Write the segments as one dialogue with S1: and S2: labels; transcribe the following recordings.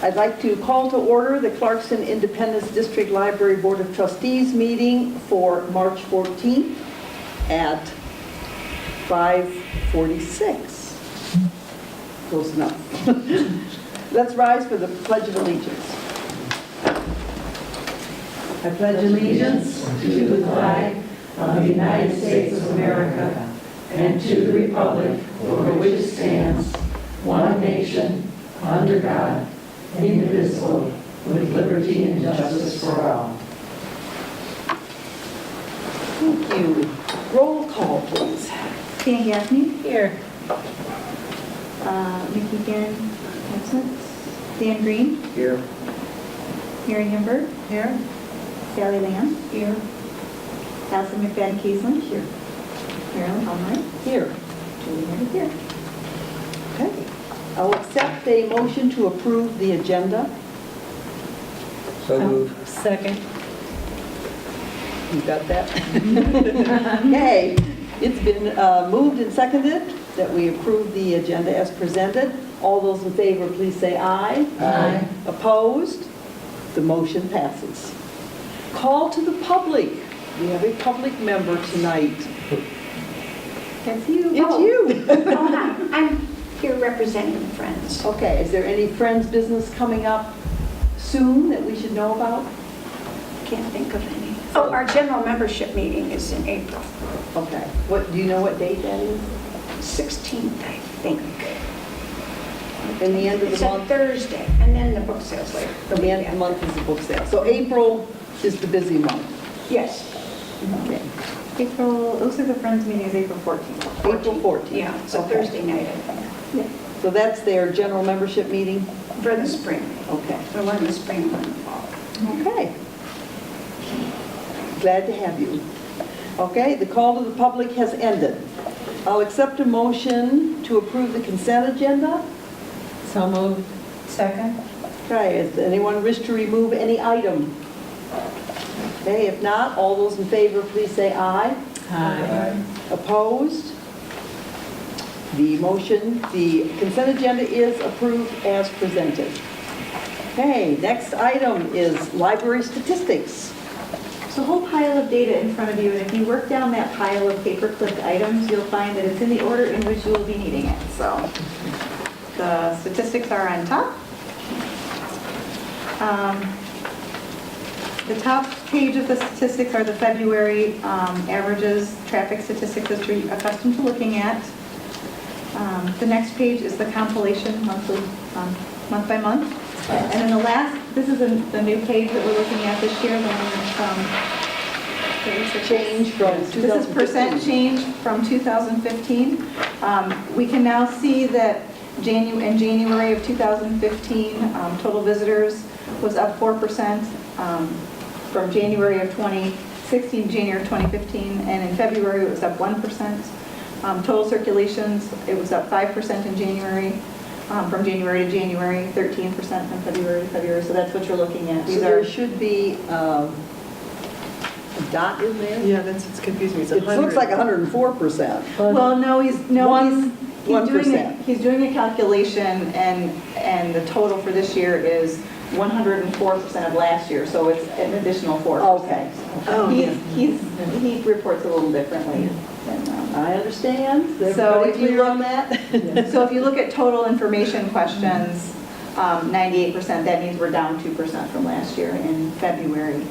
S1: I'd like to call to order the Clarkson Independence District Library Board of Trustees meeting for March 14th at 5:46. Close enough. Let's rise for the Pledge of Allegiance.
S2: I pledge allegiance to the flag of the United States of America and to the republic for which it stands, one nation, under God, indivisible, with liberty and justice for all.
S1: Thank you. Roll call, please.
S3: Dan Gaffney.
S2: Here.
S3: Nikki Gann, absent. Dan Green.
S1: Here.
S3: Mary Hemberg.
S2: Here.
S3: Sally Lamb.
S2: Here.
S3: Allison McFadden Kiesling. Here. Marilyn Palmer.
S1: Here.
S3: Julie Henry here.
S1: Okay. I'll accept a motion to approve the agenda.
S4: So moved.
S2: Second.
S1: You got that? Okay. It's been moved and seconded that we approve the agenda as presented. All those in favor, please say aye.
S2: Aye.
S1: Opposed? The motion passes. Call to the public. We have a public member tonight.
S3: That's you.
S1: It's you.
S5: Oh, hi. I'm here representing Friends.
S1: Okay, is there any Friends business coming up soon that we should know about?
S5: Can't think of any. Oh, our general membership meeting is in April
S1: Okay. What, do you know what date that is?
S5: 16th, I think.
S1: In the end of
S5: It's
S1: the
S5: a
S1: month?
S5: Thursday, and then the book sales later.
S1: The end of the month is the book sale. So April is the busy month.
S5: Yes,
S1: Okay.
S3: April, looks like the Friends meeting is April 14th.
S1: April 14th.
S5: yeah, it's a
S1: Okay.
S5: Thursday night, I think,
S1: So that's their general membership meeting?
S5: for the spring.
S1: Okay.
S5: The one in the spring, one in the fall.
S1: Okay. Glad to have you. Okay, the call to the public has ended. I'll accept a motion to approve the consent agenda.
S2: So moved. Second.
S1: Okay, does anyone wish to remove any item? Okay, if not, all those in favor, please say aye.
S2: Aye.
S1: Opposed? The consent agenda is approved as presented. Okay, next item is library statistics.
S3: So a whole pile of data in front of you, and if you work down that pile of paper-clipped items, you'll find that it's in the order in which you will be needing it. So the statistics are on top. The top page of the statistics are the February averages, traffic statistics that you're accustomed to looking at. The next page is the compilation monthly, month by month. And then the last, this is the new page that we're looking at this year, the one from
S1: Change from 2015.
S3: This is percent change from 2015. We can now see that in January of 2015, total visitors was up 4% from January of 2016 to January of 2015, and in February it was up 1%. Total circulations, it was up 5% in January, from January to January, 13% from February to February, so that's what you're looking at.
S1: So
S3: These
S1: there
S3: are,
S1: should be a dot in there?
S2: Yeah, it's confusing me. It's
S1: It looks like 104%.
S3: well, no, he's doing
S1: 1%.
S3: he's doing a calculation, and the total for this year is 104% of last year, so it's an additional 4%.
S1: Okay.
S3: He reports a little differently.
S1: I understand. Is
S3: So
S1: everybody
S3: if you
S1: clear
S3: look-
S1: on that?
S3: So if you look at total information questions, 98%, that means we're down 2% from last year in February.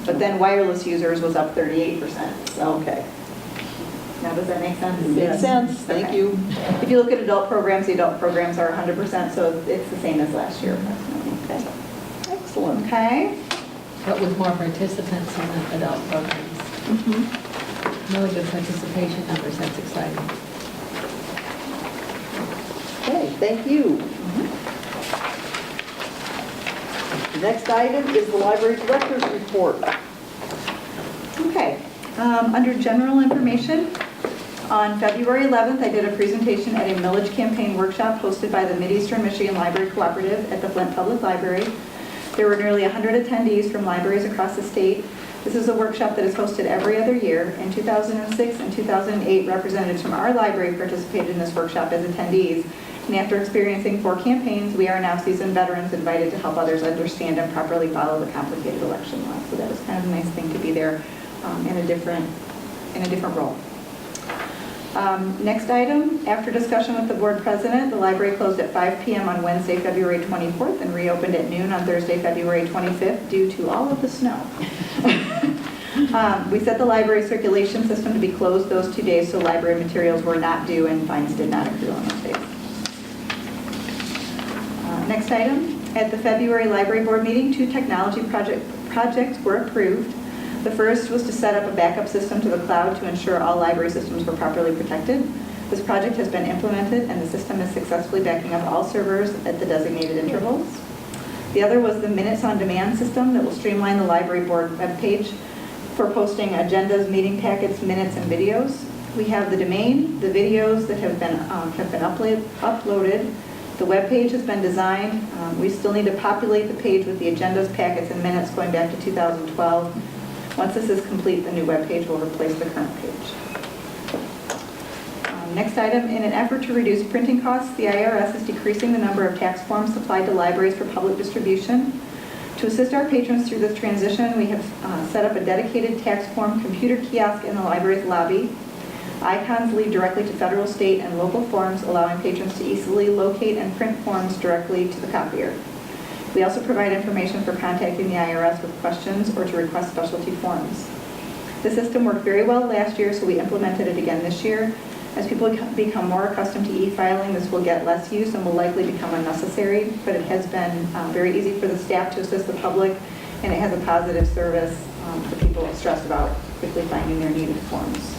S3: But then wireless users was up 38%. So
S1: Okay.
S3: now, does that make sense?
S1: Makes sense. Thank
S3: Okay.
S1: you.
S3: If you look at adult programs, the adult programs are 100%, so it's the same as last year.
S1: Okay. Excellent.
S3: Okay?
S6: But with more participants in the adult programs. Really good participation numbers, that's exciting.
S1: Okay, thank you. The next item is the library director's report.
S3: Okay. Under general information, on February 11th, I did a presentation at a millage campaign workshop hosted by the Mid-Eastern Michigan Library Cooperative at the Flint Public Library. There were nearly 100 attendees from libraries across the state. This is a workshop that is hosted every other year. In 2006 and 2008, representatives from our library participated in this workshop as attendees, And after experiencing 4 campaigns, we are now seasoned veterans invited to help others understand and properly follow the complicated election law. So that was kind of a nice thing to be there in a different role. Next item, after discussion with the board president, the library closed at 5 p.m. on Wednesday, February 24th, and reopened at noon on Thursday, February 25th, due to all of the snow. We set the library circulation system to be closed those 2 days, so library materials were not due and fines did not accrue on those days. Next item, at the February library board meeting, 2 technology projects were approved. The first was to set up a backup system to the cloud to ensure all library systems were properly protected. This project has been implemented and the system is successfully backing up all servers at the designated intervals. The other was the Minutes on Demand system that will streamline the library board webpage for posting agendas, meeting packets, minutes, and videos. We have the domain, the videos that have been uploaded. The web page has been designed. We still need to populate the page with the agendas, packets, and minutes going back to 2012. Once this is complete, the new web page will replace the current page. Next item, in an effort to reduce printing costs, the IRS is decreasing the number of tax forms supplied to libraries for public distribution. To assist our patrons through this transition, we have set up a dedicated tax form computer kiosk in the library's lobby. Icons lead directly to federal, state, and local forms, allowing patrons to easily locate and print forms directly to the copier. We also provide information for contacting the IRS with questions or to request specialty forms. The system worked very well last year, so we implemented it again this year. As people become more accustomed to e-filing, this will get less use and will likely become unnecessary, but it has been very easy for the staff to assist the public, and it has a positive service for people stressed about quickly finding their needed forms.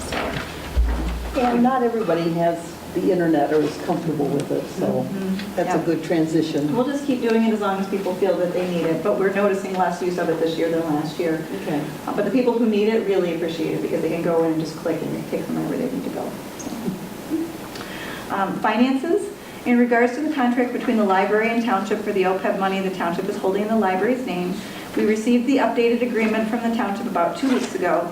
S1: And not everybody has the internet or is comfortable with it, so that's a good transition.
S3: We'll just keep doing it as long as people feel that they need it, but we're noticing less use of it this year than last year.
S1: Okay.
S3: But the people who need it really appreciate it because they can go in and just click and it takes them wherever they need to go. So. Finances. In regards to the contract between the library and township for the OPEB money the township is holding in the library's name, we received the updated agreement from the township about 2 weeks ago.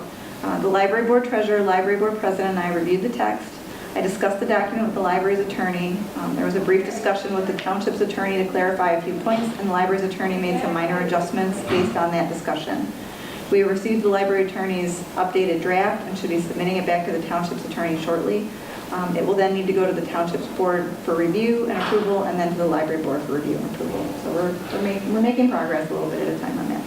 S3: The library board treasurer, library board president, and I reviewed the text. I discussed the document with the library's attorney. There was a brief discussion with the township's attorney to clarify a few points, and the library's attorney made some minor adjustments based on that discussion. We have received the library attorney's updated draft and should be submitting it back to the township's attorney shortly. It will then need to go to the township's board for review and approval, and then to the library board for review and approval. So we're making progress a little bit at a time on that.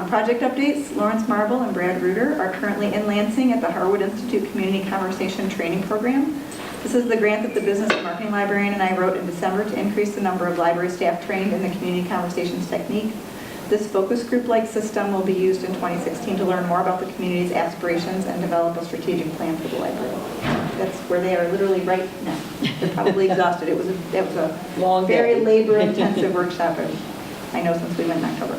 S3: Project updates. Lawrence Marble and Brad Reuter are currently in Lansing at the Harwood Institute Community Conversation Training Program. This is the grant that the business and marketing librarian and I wrote in December to increase the number of library staff trained in the community conversations technique. This focus group-like system will be used in 2016 to learn more about the community's aspirations and develop a strategic plan for the library. That's where they are literally right now. They're probably exhausted. It was a
S1: Long
S3: very
S1: day.
S3: labor-intensive workshop, I know, since we went in October.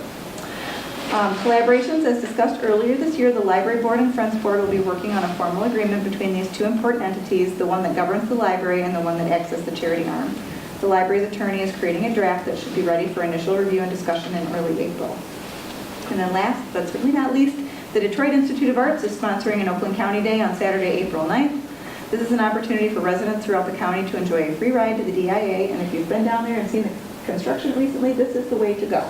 S3: Collaborations, as discussed earlier this year, the Library Board and Friends Board will be working on a formal agreement between these 2 important entities, the one that governs the library and the one that acts as the charity arm. The library's attorney is creating a draft that should be ready for initial review and discussion in early April. And then last, but certainly not least, the Detroit Institute of Arts is sponsoring an Oakland County Day on Saturday, April 9th. This is an opportunity for residents throughout the county to enjoy a free ride to the DIA, and if you've been down there and seen the construction recently, this is the way to go.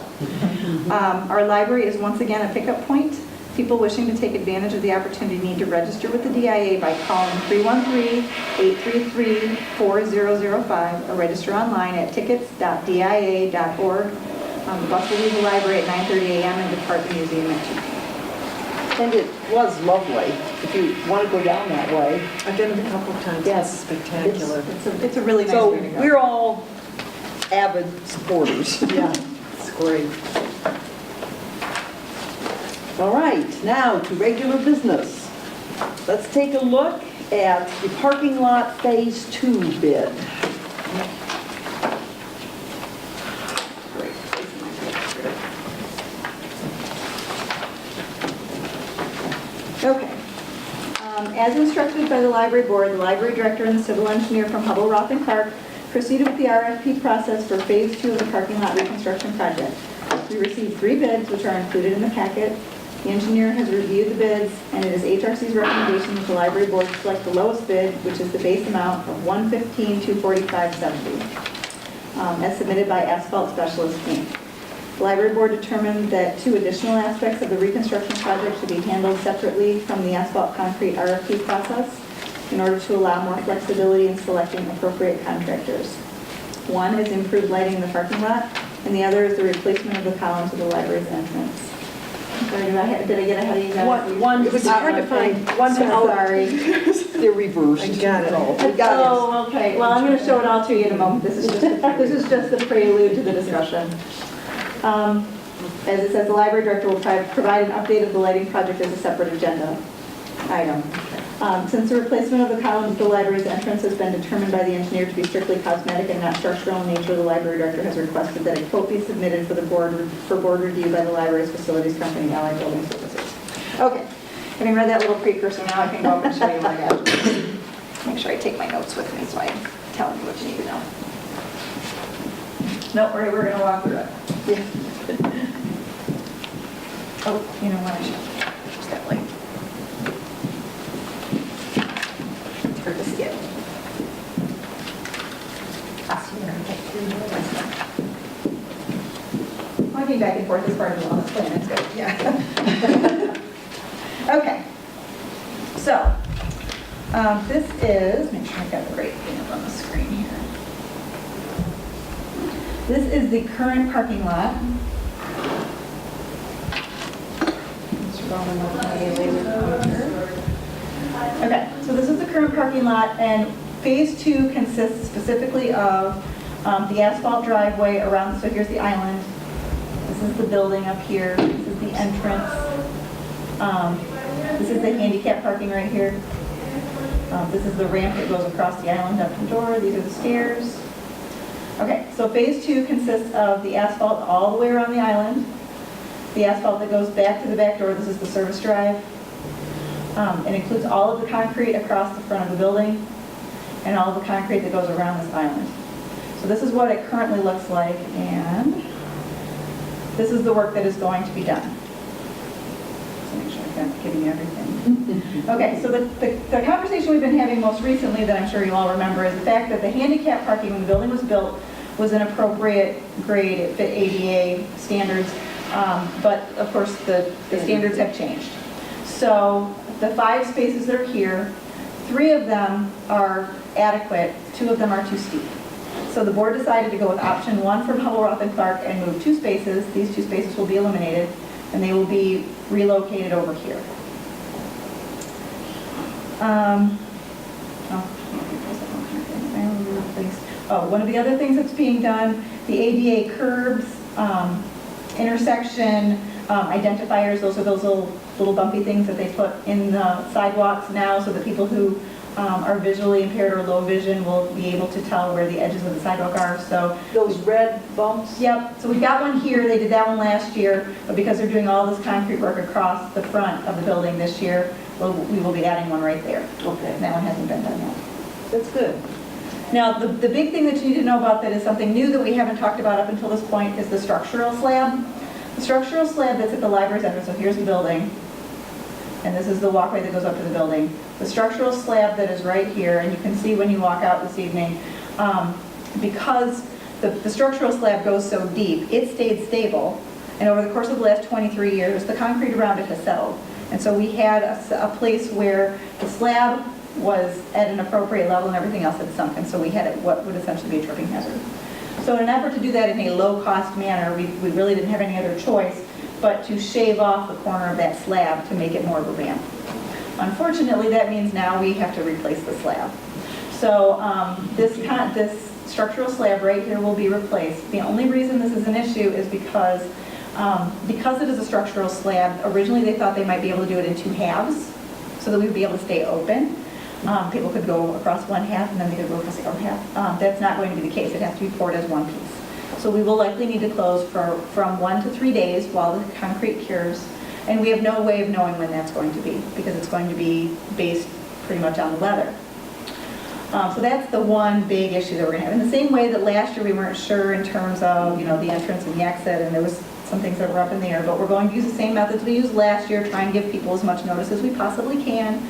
S3: Our library is once again a pickup point. People wishing to take advantage of the opportunity need to register with the DIA by calling 313-833-4005 or register online at tickets.dia.org. The bus will leave the library at 9:30 a.m. and depart the museum at 2 p.m.
S1: And it was lovely, if you want to go down that way.
S2: I've done it a couple of times.
S1: Yes.
S2: It's spectacular.
S3: It's a really nice
S1: So
S3: way to go.
S1: we're all avid supporters.
S2: Yeah, it's great.
S1: All right, now to regular business. Let's take a look at the parking lot Phase 2 bid.
S3: Okay. As instructed by the library board, the library director and the civil engineer from Hubble, Roth, and Clark proceeded with the RFP process for Phase 2 of the parking lot reconstruction project. We received 3 bids, which are included in the packet. The engineer has reviewed the bids, and it is HRC's recommendation that the library board select the lowest bid, which is the base amount of $115,245.70, as submitted by Asphalt Specialist Inc. The library board determined that 2 additional aspects of the reconstruction project should be handled separately from the asphalt concrete RFP process in order to allow more flexibility in selecting appropriate contractors. One is improved lighting in the parking lot, and the other is the replacement of the columns of the library's entrance. Sorry, did I get ahead of you guys?
S1: It was hard to find one.
S3: Sorry.
S1: They're reversed.
S2: I got it.
S1: We got it.
S3: Oh, okay. Well, I'm going to show it all to you in a moment. This is just the prelude to the discussion. As it says, the library director will provide an update of the lighting project as a separate agenda item. Since the replacement of the columns of the library's entrance has been determined by the engineer to be strictly cosmetic and not structural in nature, the library director has requested that a quote be submitted for board review by the library's facilities company, Allied Building Services. Okay, having read that little precursor, now I can go up and show you what I got. Make sure I take my notes with me so I'm telling you what you need to know. No, we're going to walk through it.
S1: Yeah.
S3: Oh, you know what, I should just that light. For the skip. Walking back and forth is part of the wellness plan, it's good, yeah. Okay, so, this is, make sure I got the right thing up on the screen here. This is the current parking lot. Mr. Bowman will tell you later. Okay, so this is the current parking lot, and Phase 2 consists specifically of the asphalt driveway around, so here's the island. This is the building up here. This is the entrance. This is the handicap parking right here. This is the ramp that goes across the island up the door. These are the stairs. Okay, so Phase 2 consists of the asphalt all the way around the island, the asphalt that goes back to the back door. This is the service drive. It includes all of the concrete across the front of the building and all of the concrete that goes around this island. So this is what it currently looks like, and this is the work that is going to be done. So make sure I'm giving you everything. Okay, so the conversation we've been having most recently that I'm sure you all remember is the fact that the handicap parking when the building was built was an appropriate grade. It fit ADA standards, but of course the standards have changed. So the 5 spaces that are here, 3 of them are adequate, 2 of them are too steep. So the board decided to go with option 1 from Hubble, Roth, and Clark and move 2 spaces. These 2 spaces will be eliminated, and they will be relocated over here. One of the other things that's being done, the ADA curbs, intersection identifiers, those are those little bumpy things that they put in the sidewalks now so that people who are visually impaired or low vision will be able to tell where the edges of the sidewalk are. So
S1: Those red bumps?
S3: yep, so we got one here, they did that one last year, but because they're doing all this concrete work across the front of the building this year, we will be adding one right there.
S1: Okay,
S3: That one hasn't been done yet.
S1: that's good.
S3: Now, the big thing that you need to know about that is something new that we haven't talked about up until this point is the structural slab. The structural slab that's at the library's entrance, so here's the building, and this is the walkway that goes up to the building. The structural slab that is right here, and you can see when you walk out this evening, because the structural slab goes so deep, it stayed stable, and over the course of the last 23 years, the concrete around it has settled. And so we had a place where the slab was at an appropriate level and everything else had sunk, and so we had what would essentially be a tripping hazard. So in an effort to do that in a low-cost manner, we really didn't have any other choice but to shave off the corner of that slab to make it more of a ramp. Unfortunately, that means now we have to replace the slab. So this structural slab right here will be replaced. The only reason this is an issue is because it is a structural slab. Originally, they thought they might be able to do it in 2 halves so that we would be able to stay open. People could go across one half and then they could go across the other half. That's not going to be the case. It has to be poured as one piece. So we will likely need to close from 1 to 3 days while the concrete cures. And we have no way of knowing when that's going to be because it's going to be based pretty much on the weather. So that's the one big issue that we're going to have. In the same way that last year we weren't sure in terms of the entrance and the exit, and there was some things that were up in the air, but we're going to use the same methods we used last year, try and give people as much notice as we possibly can.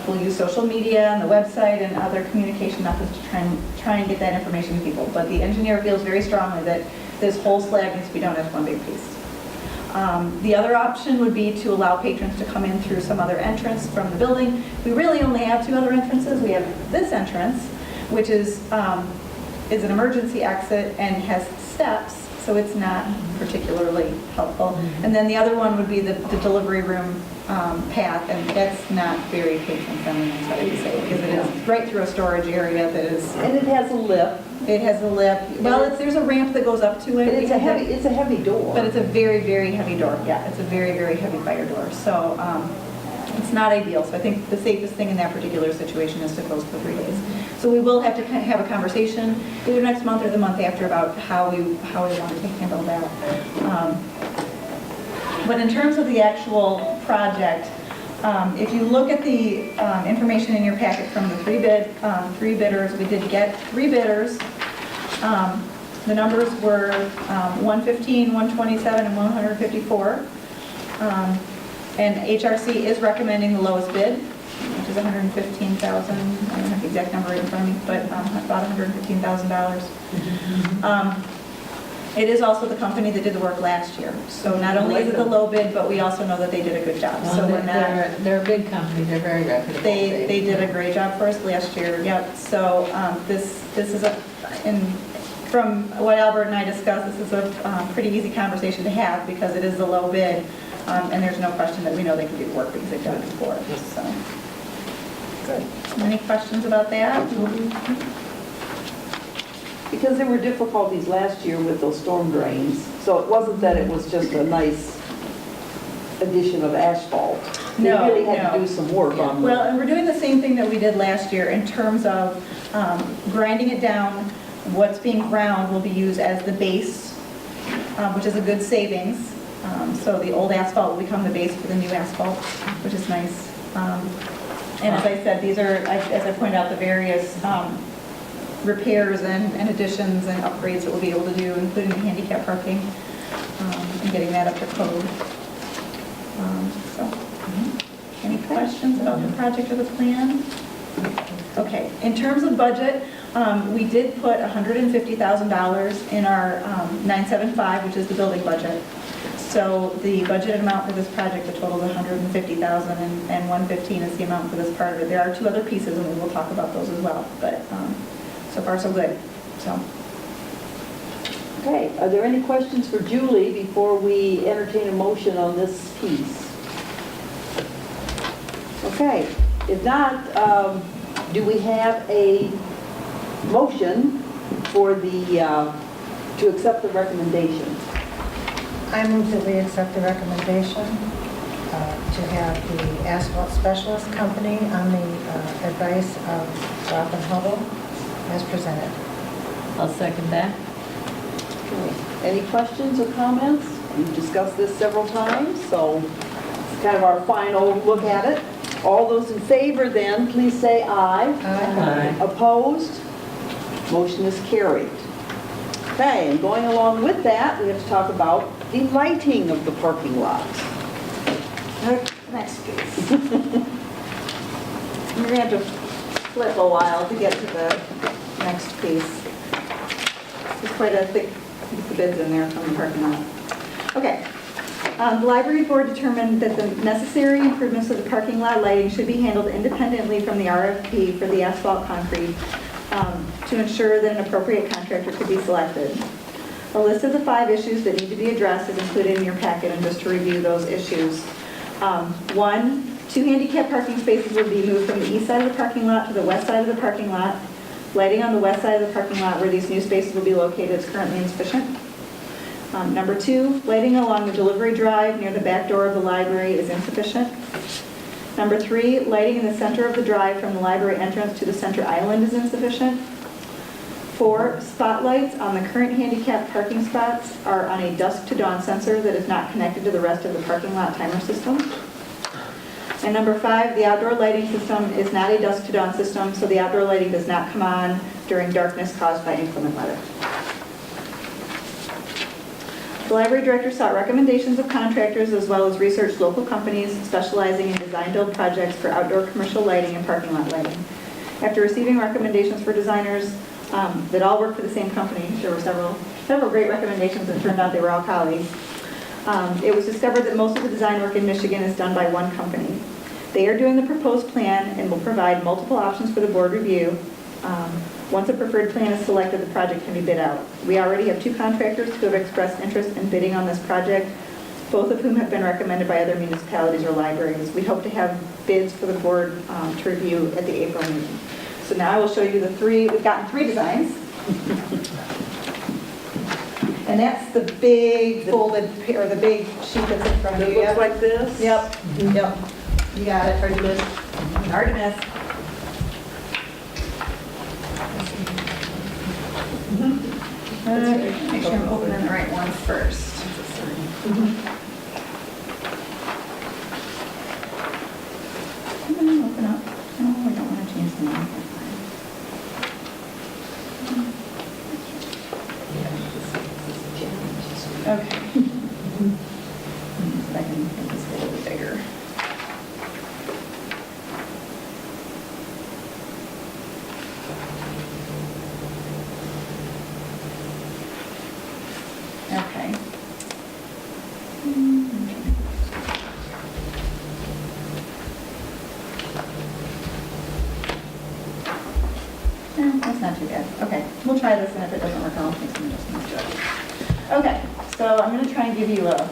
S3: We'll use social media and the website and other communication methods to try and get that information to people. But the engineer feels very strongly that this whole slab needs to be done as one big piece. The other option would be to allow patrons to come in through some other entrance from the building. We really only have two other entrances. We have this entrance, which is an emergency exit and has steps, so it's not particularly helpful. And then the other one would be the delivery room path, and that's not very patron-friendly, I'm sorry to say, because it is right through a storage area that is...
S1: And it has a lip.
S3: It has a lip. Well, there's a ramp that goes up to it.
S1: It's a heavy door.
S3: But it's a very, very heavy door. Yeah, it's a very, very heavy fire door. So it's not ideal. So I think the safest thing in that particular situation is to close for 3 days. So we will have to have a conversation either next month or the month after about how we want to handle that. But in terms of the actual project, if you look at the information in your packet from the three bidders, we did get 3 bidders. The numbers were 115, 127, and 154. And HRC is recommending the lowest bid, which is $115,000. I don't have the exact number in front of me, but about $115,000. It is also the company that did the work last year. So not only is it the low bid, but we also know that they did a good job. So we're not...
S6: They're a big company, they're very reputable.
S3: They did a great job for us last year, yep. So this is from what Albert and I discussed, this is a pretty easy conversation to have because it is the low bid, and there's no question that we know they can do the work because they've done it before. So, good. Any questions about that?
S1: Because there were difficulties last year with those storm drains, so it wasn't that it was just a nice addition of asphalt. They
S3: No,
S1: really had
S3: no.
S1: to do some work on them.
S3: Well, and we're doing the same thing that we did last year in terms of grinding it down. What's being ground will be used as the base, which is a good savings. So the old asphalt will become the base for the new asphalt, which is nice. And as I said, these are, as I pointed out, the various repairs and additions and upgrades that we'll be able to do, including the handicap parking and getting that up to code. Any questions about the project or the plan? Okay, in terms of budget, we did put $150,000 in our 975, which is the building budget. So the budgeted amount for this project, the total is $150,000, and 115 is the amount for this part of it. There are 2 other pieces, and we will talk about those as well. But so far, so good. So.
S1: Okay, are there any questions for Julie before we entertain a motion on this piece? Okay, if not, do we have a motion for to accept the recommendation?
S7: I move that we accept the recommendation to have the asphalt specialist company on the advice of Roth and Hubble as presented.
S6: I'll second that.
S1: Okay. Any questions or comments? We've discussed this several times, so it's kind of our final look at it. All those in favor then, please say aye.
S6: Aye.
S1: Opposed? Motion is carried. Okay, and going along with that, we have to talk about the lighting of the parking lot.
S3: Next piece. We're going to have to flip a while to get to the next piece. There's quite a thick piece of bids in there from the parking lot. Okay. The library board determined that the necessary improvements of the parking lot lighting should be handled independently from the RFP for the asphalt concrete to ensure that an appropriate contractor could be selected. A list of the 5 issues that need to be addressed is included in your packet, and just to review those issues. 1, 2 handicap parking spaces will be moved from the east side of the parking lot to the west side of the parking lot. Lighting on the west side of the parking lot where these new spaces will be located is currently insufficient. Number 2, lighting along the delivery drive near the back door of the library is insufficient. Number 3, lighting in the center of the drive from the library entrance to the center island is insufficient. 4, spotlights on the current handicap parking spots are on a dusk to dawn sensor that is not connected to the rest of the parking lot timer system. And number 5, the outdoor lighting system is not a dusk to dawn system, so the outdoor lighting does not come on during darkness caused by inclement weather. The library director sought recommendations of contractors as well as researched local companies specializing in design-build projects for outdoor commercial lighting and parking lot lighting. After receiving recommendations for designers that all work for the same company, there were several great recommendations that turned out they were all colleagues. It was discovered that most of the design work in Michigan is done by one company. They are doing the proposed plan and will provide multiple options for the board review. Once a preferred plan is selected, the project can be bid out. We already have 2 contractors who have expressed interest in bidding on this project, both of whom have been recommended by other municipalities or libraries. We hope to have bids for the board to review at the April meeting. So now I will show you the 3, we've gotten 3 designs. And that's the big folded, or the big sheet that's in front of you.
S1: It looks like this?
S3: Yep, yep. You got it, hard to miss. Hard to miss. Make sure I'm opening the right ones first. Come on, open up. Oh, I don't want to change the name. Okay. I can make this a little bit bigger. Okay. That's not too bad. Okay, we'll try this, and if it doesn't work, I'll make some adjustments to it. Okay, so I'm going to try and give you a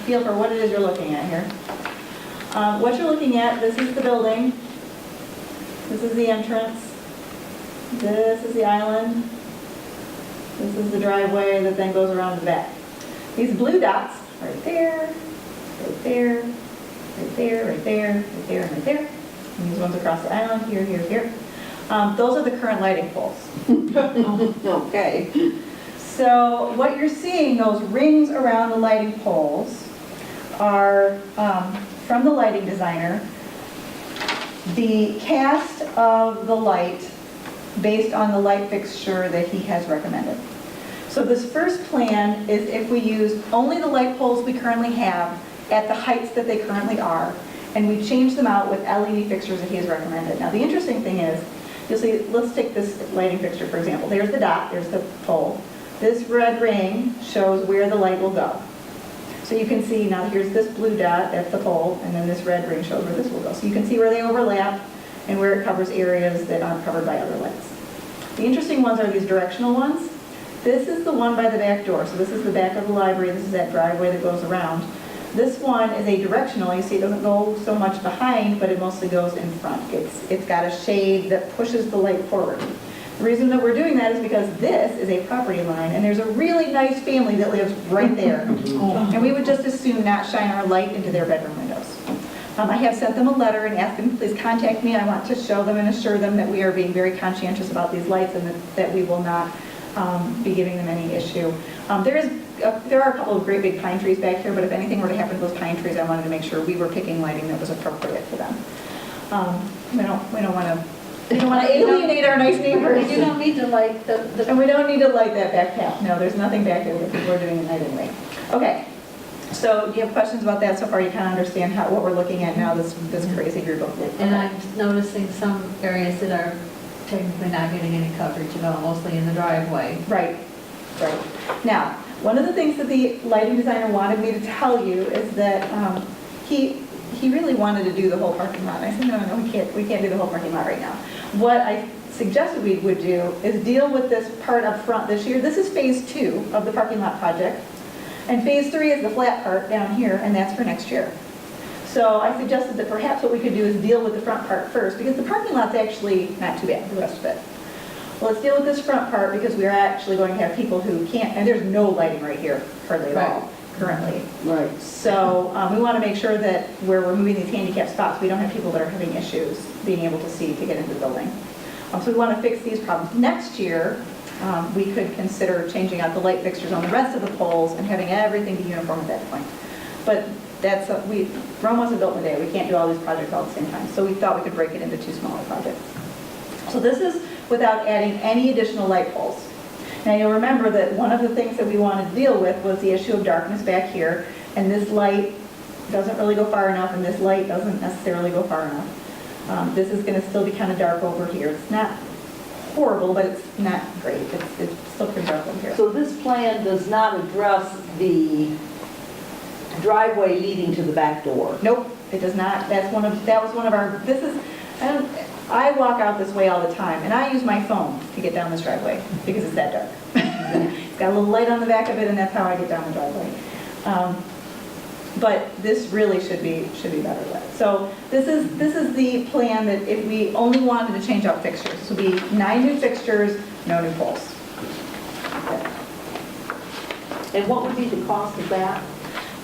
S3: feel for what it is you're looking at here. What you're looking at, this is the building. This is the entrance. This is the island. This is the driveway that then goes around the back. These blue dots, right there, right there, right there, right there, right there, and right there. And these ones across the island, here, here, here. Those are the current lighting poles.
S1: Okay.
S3: So what you're seeing, those rings around the lighting poles, are from the lighting designer. The cast of the light based on the light fixture that he has recommended. So this first plan is if we use only the light poles we currently have at the heights that they currently are, and we change them out with LED fixtures that he has recommended. Now the interesting thing is, you'll see, let's take this lighting fixture for example. There's the dot, there's the pole. This red ring shows where the light will go. So you can see now here's this blue dot, that's the pole, and then this red ring shows where this will go. So you can see where they overlap and where it covers areas that aren't covered by other lights. The interesting ones are these directional ones. This is the one by the back door. So this is the back of the library, this is that driveway that goes around. This one is a directional, you see it doesn't go so much behind, but it mostly goes in front. It's got a shade that pushes the light forward. The reason that we're doing that is because this is a property line, and there's a really nice family that lives right there. And we would just as soon not shine our light into their bedroom windows. I have sent them a letter and asked them to please contact me. I want to show them and assure them that we are being very conscientious about these lights and that we will not be giving them any issue. There are a couple of great big pine trees back here, but if anything were to happen to those pine trees, I wanted to make sure we were picking lighting that was appropriate for them. We don't want to alienate our nice neighbors.
S6: You don't need to light the
S3: And we don't need to light that back path. No, there's nothing back there that people are doing at night anyway. Okay, so do you have questions about that so far? You kind of understand what we're looking at now, this crazy group of lights.
S6: And I'm noticing some areas that are technically not getting any coverage at all, mostly in the driveway.
S3: Right, right. Now, one of the things that the lighting designer wanted me to tell you is that he really wanted to do the whole parking lot. I said, no, we can't do the whole parking lot right now. What I suggested we would do is deal with this part up front this year. This is phase 2 of the parking lot project. And phase 3 is the flat part down here, and that's for next year. So I suggested that perhaps what we could do is deal with the front part first, because the parking lot's actually not too bad, the rest of it. Well, let's deal with this front part because we're actually going to have people who can't, and there's no lighting right here, hardly at all, currently.
S1: Right.
S3: So we want to make sure that where we're moving these handicap spots, we don't have people that are having issues being able to see to get into the building. So we want to fix these problems. Next year, we could consider changing out the light fixtures on the rest of the poles and having everything be uniform at that point. But that's, Rome wasn't built in a day. We can't do all these projects all at the same time. So we thought we could break it into 2 smaller projects. So this is without adding any additional light poles. Now, you'll remember that one of the things that we wanted to deal with was the issue of darkness back here, and this light doesn't really go far enough, and this light doesn't necessarily go far enough. This is going to still be kind of dark over here. It's not horrible, but it's not great. It's still pretty dark over here.
S1: So this plan does not address the driveway leading to the back door?
S3: Nope, it does not. That was one of our, I walk out this way all the time, and I use my phone to get down this driveway because it's that dark. It's got a little light on the back of it, and that's how I get down the driveway. But this really should be better lit. So this is the plan that if we only wanted to change out fixtures, this would be 9 new fixtures, no new poles.
S1: And what would be the cost of that?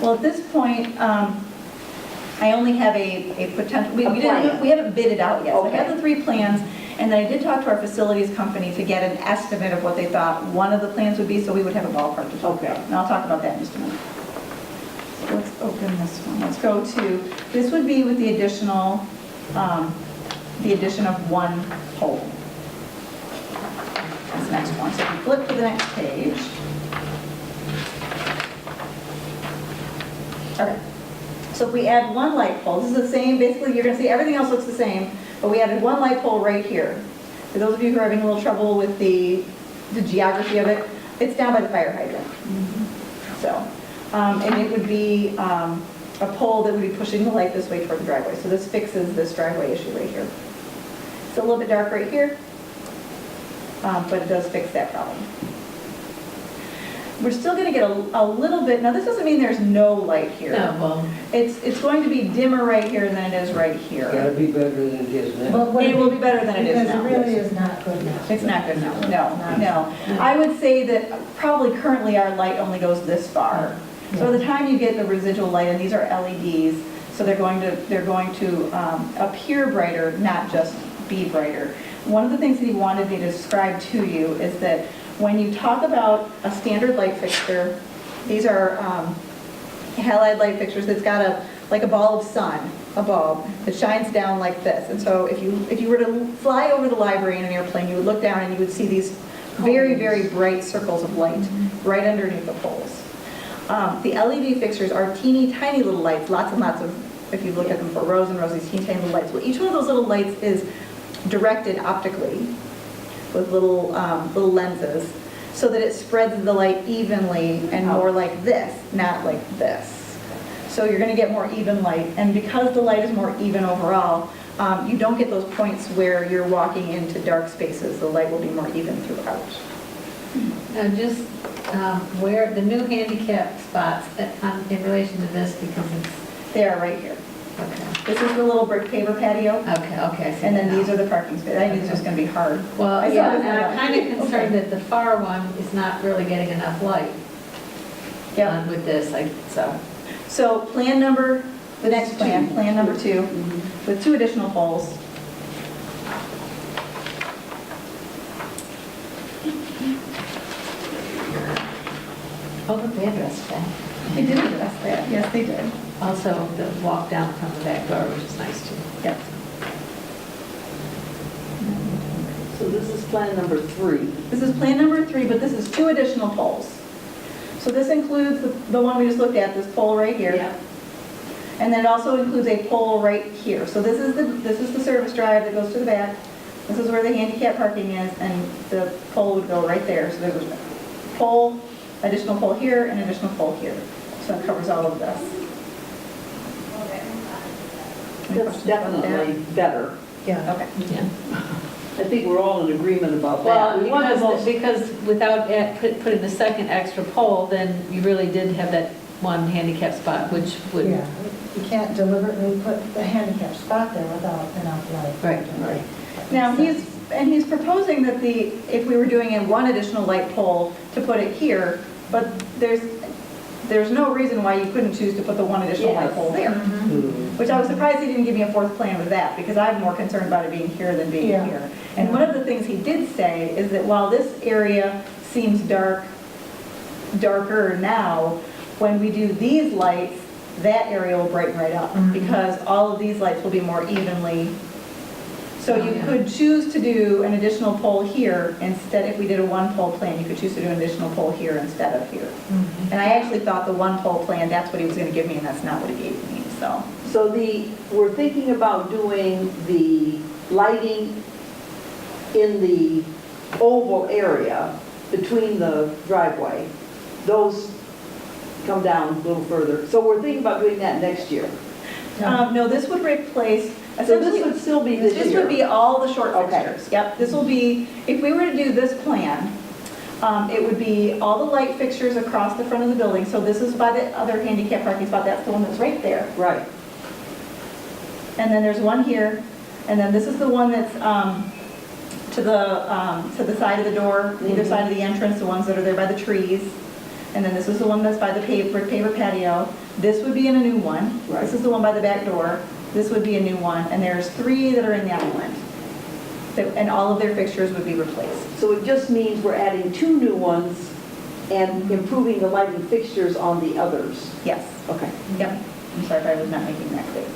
S3: Well, at this point, I only have a potential, we
S1: plan.
S3: haven't bid it out yet. So I have
S1: Okay.
S3: the 3 plans, and then I did talk to our facilities company to get an estimate of what they thought one of the plans would be, so we would have a ballpark to talk about. And I'll talk about that in just a minute. So let's open this one. Let's go to, this would be with the additional, the addition of 1 pole. That's the next one. So if you flip to the next page. Okay. So if we add 1 light pole, this is the same, basically you're going to see everything else looks the same, but we added 1 light pole right here. For those of you who are having a little trouble with the geography of it, it's down by the fire hydrant. So, and it would be a pole that would be pushing the light this way toward the driveway. So this fixes this driveway issue right here. It's a little bit dark right here, but it does fix that problem. We're still going to get a little bit, now this doesn't mean there's no light here.
S6: No, well,
S3: It's going to be dimmer right here than it is right here.
S4: Gotta be better than it is now.
S3: It will be better than it is now.
S7: Because it really is not good now.
S3: It's not good now, no. I would say that probably currently our light only goes this far. So by the time you get the residual light, and these are LEDs, so they're going to appear brighter, not just be brighter. One of the things that he wanted me to describe to you is that when you talk about a standard light fixture, these are halide light fixtures that's got like a ball of sun, a bulb that shines down like this. And so if you were to fly over the library in an airplane, you would look down and you would see these very, very bright circles of light right underneath the poles. The LED fixtures are teeny tiny little lights, lots and lots of, if you look at them for rows and rows, these teeny tiny little lights. Well, each one of those little lights is directed optically with little lenses so that it spreads the light evenly and more like this, not like this. So you're going to get more even light, and because the light is more even overall, you don't get those points where you're walking into dark spaces. The light will be more even throughout.
S6: now just where the new handicap spots in relation to this, because it's,
S3: They are right here.
S6: okay,
S3: This is the little brick paver patio,
S6: okay, I see
S3: and then
S6: that
S3: these
S6: now.
S3: are the parking spaces. I think it's just going to be hard.
S6: Well,
S3: I saw
S6: yeah,
S3: this
S6: and I'm
S3: one.
S6: kind of concerned
S3: Okay.
S6: that the far one is not really getting enough light
S3: Yep.
S6: with this, so.
S3: So plan number, the next plan, plan number 2, with 2 additional poles.
S6: Oh, look, they addressed that.
S3: They did address that. Yes, they did.
S6: Also, the walk down from the back door, which is nice too.
S3: Yep.
S1: So this is plan number 3.
S3: This is plan number 3, but this is 2 additional poles. So this includes the one we just looked at, this pole right here. And then it also includes a pole right here. So this is the service drive that goes to the back. This is where the handicap parking is, and the pole would go right there. So there's a pole, additional pole here, and additional pole here. So it covers all of this. Any
S1: That's
S3: questions about that?
S1: definitely better.
S7: Yeah.
S3: Okay.
S6: Yeah.
S1: I think we're all in agreement about that.
S6: Well, because without putting the second extra pole, then you really did have that one handicap spot, which would.
S7: Yeah, you can't deliberately put the handicap spot there without enough light.
S6: Right.
S3: Now, he's proposing that if we were doing in 1 additional light pole, to put it here, but there's no reason why you couldn't choose to put the 1 additional light
S1: Yes.
S3: pole there. Which I was surprised he didn't give me a 4th plan with that, because I'm more concerned about it being here than being
S7: Yeah.
S3: here. And one of the things he did say is that while this area seems darker now, when we do these lights, that area will brighten right up,
S7: Mhm.
S3: because all of these lights will be more evenly So you could choose to do an additional pole here instead, if we did a one pole plan, you could choose to do an additional pole here instead of here. And I actually thought the one pole plan, that's what he was gonna give me, and that's not what he gave me, so.
S1: So we're thinking about doing the lighting in the oval area between the driveway. Those come down a little further. So we're thinking about doing that next year.
S3: No, this would replace,
S1: So this
S3: essentially,
S1: would still be this year?
S3: this would be all the short
S1: Okay.
S3: fixtures. Yep, this will be, if we were to do this plan, it would be all the light fixtures across the front of the building. So this is by the other handicap parking spot, that's the one that's right there.
S1: Right.
S3: And then there's one here, and then this is the one that's to the side of the door, either side of the entrance, the ones that are there by the trees. And then this is the one that's by the paver patio. This would be in a new one.
S1: Right.
S3: This is the one by the back door. This would be a new one, and there's 3 that are in the island. And all of their fixtures would be replaced.
S1: So it just means we're adding 2 new ones and improving the lighting fixtures on the others.
S3: Yes.
S1: Okay.
S3: Yep. I'm sorry if I was not making that clear.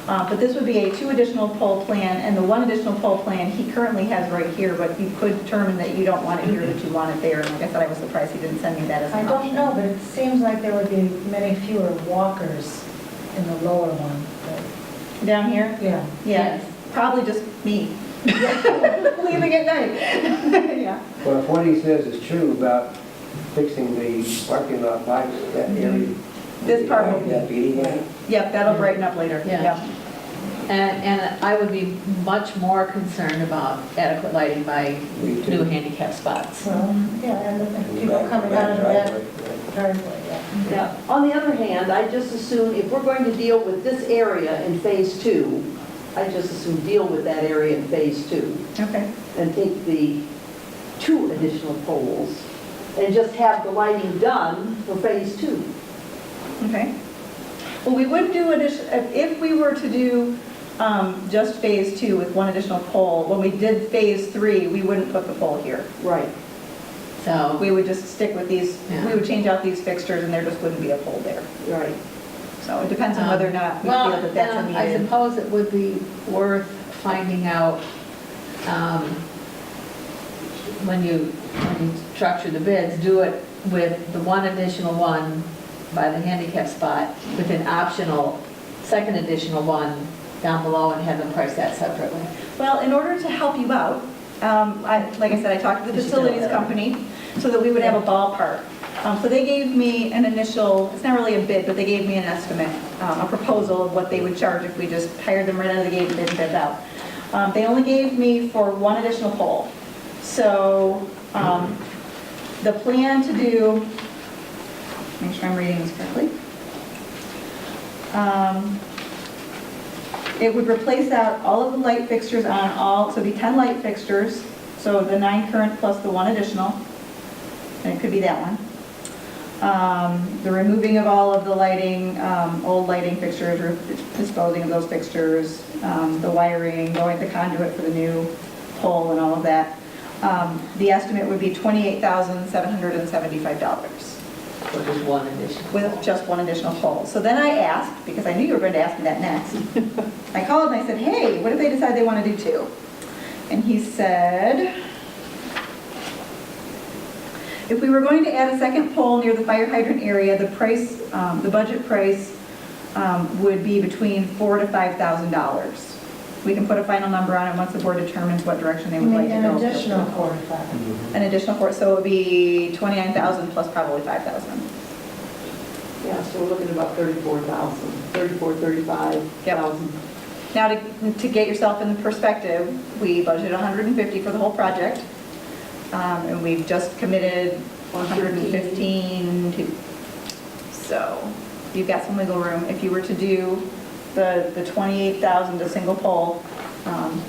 S3: But this would be a 2 additional pole plan, and the 1 additional pole plan he currently has right here, but you could determine that you don't want it here, that you want it there. And like I said, I was surprised he didn't send me that as
S7: I
S3: an
S7: don't
S3: option.
S7: know, but it seems like there would be many fewer walkers in the lower one.
S3: Down here?
S7: Yeah.
S3: Yeah, probably just me. Leaving at night. Yeah.
S4: Well, if what he says is true about fixing the parking lot lights, that area.
S3: This part will be-
S4: That be anyway.
S3: Yep, that'll brighten up later.
S6: Yeah.
S3: Yep.
S6: And I would be much more concerned about adequate lighting by
S4: Me too.
S6: new handicap spots.
S7: Well, yeah, and the people coming out of that driveway, yeah.
S1: Now, on the other hand, I just assume if we're going to deal with this area in phase 2, I just assume deal with that area in phase 2
S3: Okay.
S1: and take the 2 additional poles and just have the lighting done for phase 2.
S3: Okay. Well, we would do if we were to do just phase 2 with 1 additional pole, when we did phase 3, we wouldn't put the pole here.
S1: Right.
S6: So,
S3: We would just stick with these,
S6: Yeah.
S3: we would change out these fixtures and there just wouldn't be a pole there.
S1: Right.
S3: So it depends on whether or not we
S6: well,
S3: feel that that's a
S6: then I
S3: needed.
S6: suppose it would be worth finding out when you structure the bids, do it with the 1 additional one by the handicap spot with an optional 2nd additional one down below and have them price that separately.
S3: Well, in order to help you out, like I said, I talked to the facilities company so that we would have a ballpark. So they gave me an initial, it's not really a bid, but they gave me an estimate, a proposal of what they would charge if we just hired them right out of the gate and didn't bid out. They only gave me for 1 additional pole. So the plan to do, make sure I'm reading this correctly. It would replace out all of the light fixtures on all, so it'd be 10 light fixtures, so the 9 current plus the 1 additional, and it could be that one. The removing of all of the lighting, old lighting fixtures, or disposing of those fixtures, the wiring, going to conduit for the new pole and all of that. The estimate would be $28,775
S6: Or just 1 additional.
S3: with just 1 additional pole. So then I asked, because I knew you were going to ask me that next, I called and I said, hey, what if they decide they want to do 2? And he said, if we were going to add a 2nd pole near the fire hydrant area, the price, the budget price would be between $4,000 to $5,000. We can put a final number on it once the board determines what direction they
S7: You
S3: would like
S7: make
S3: to
S7: an
S3: go.
S7: additional 4 to 5.
S3: An additional 4, so it would be 29,000 plus probably 5,000.
S1: Yeah, so we're looking at about 34,000, 35,000.
S3: Now, to get yourself in the perspective, we budgeted 150 for the whole project, and we've just committed 115 to. So you've got some wiggle room. If you were to do the 28,000 to single pole,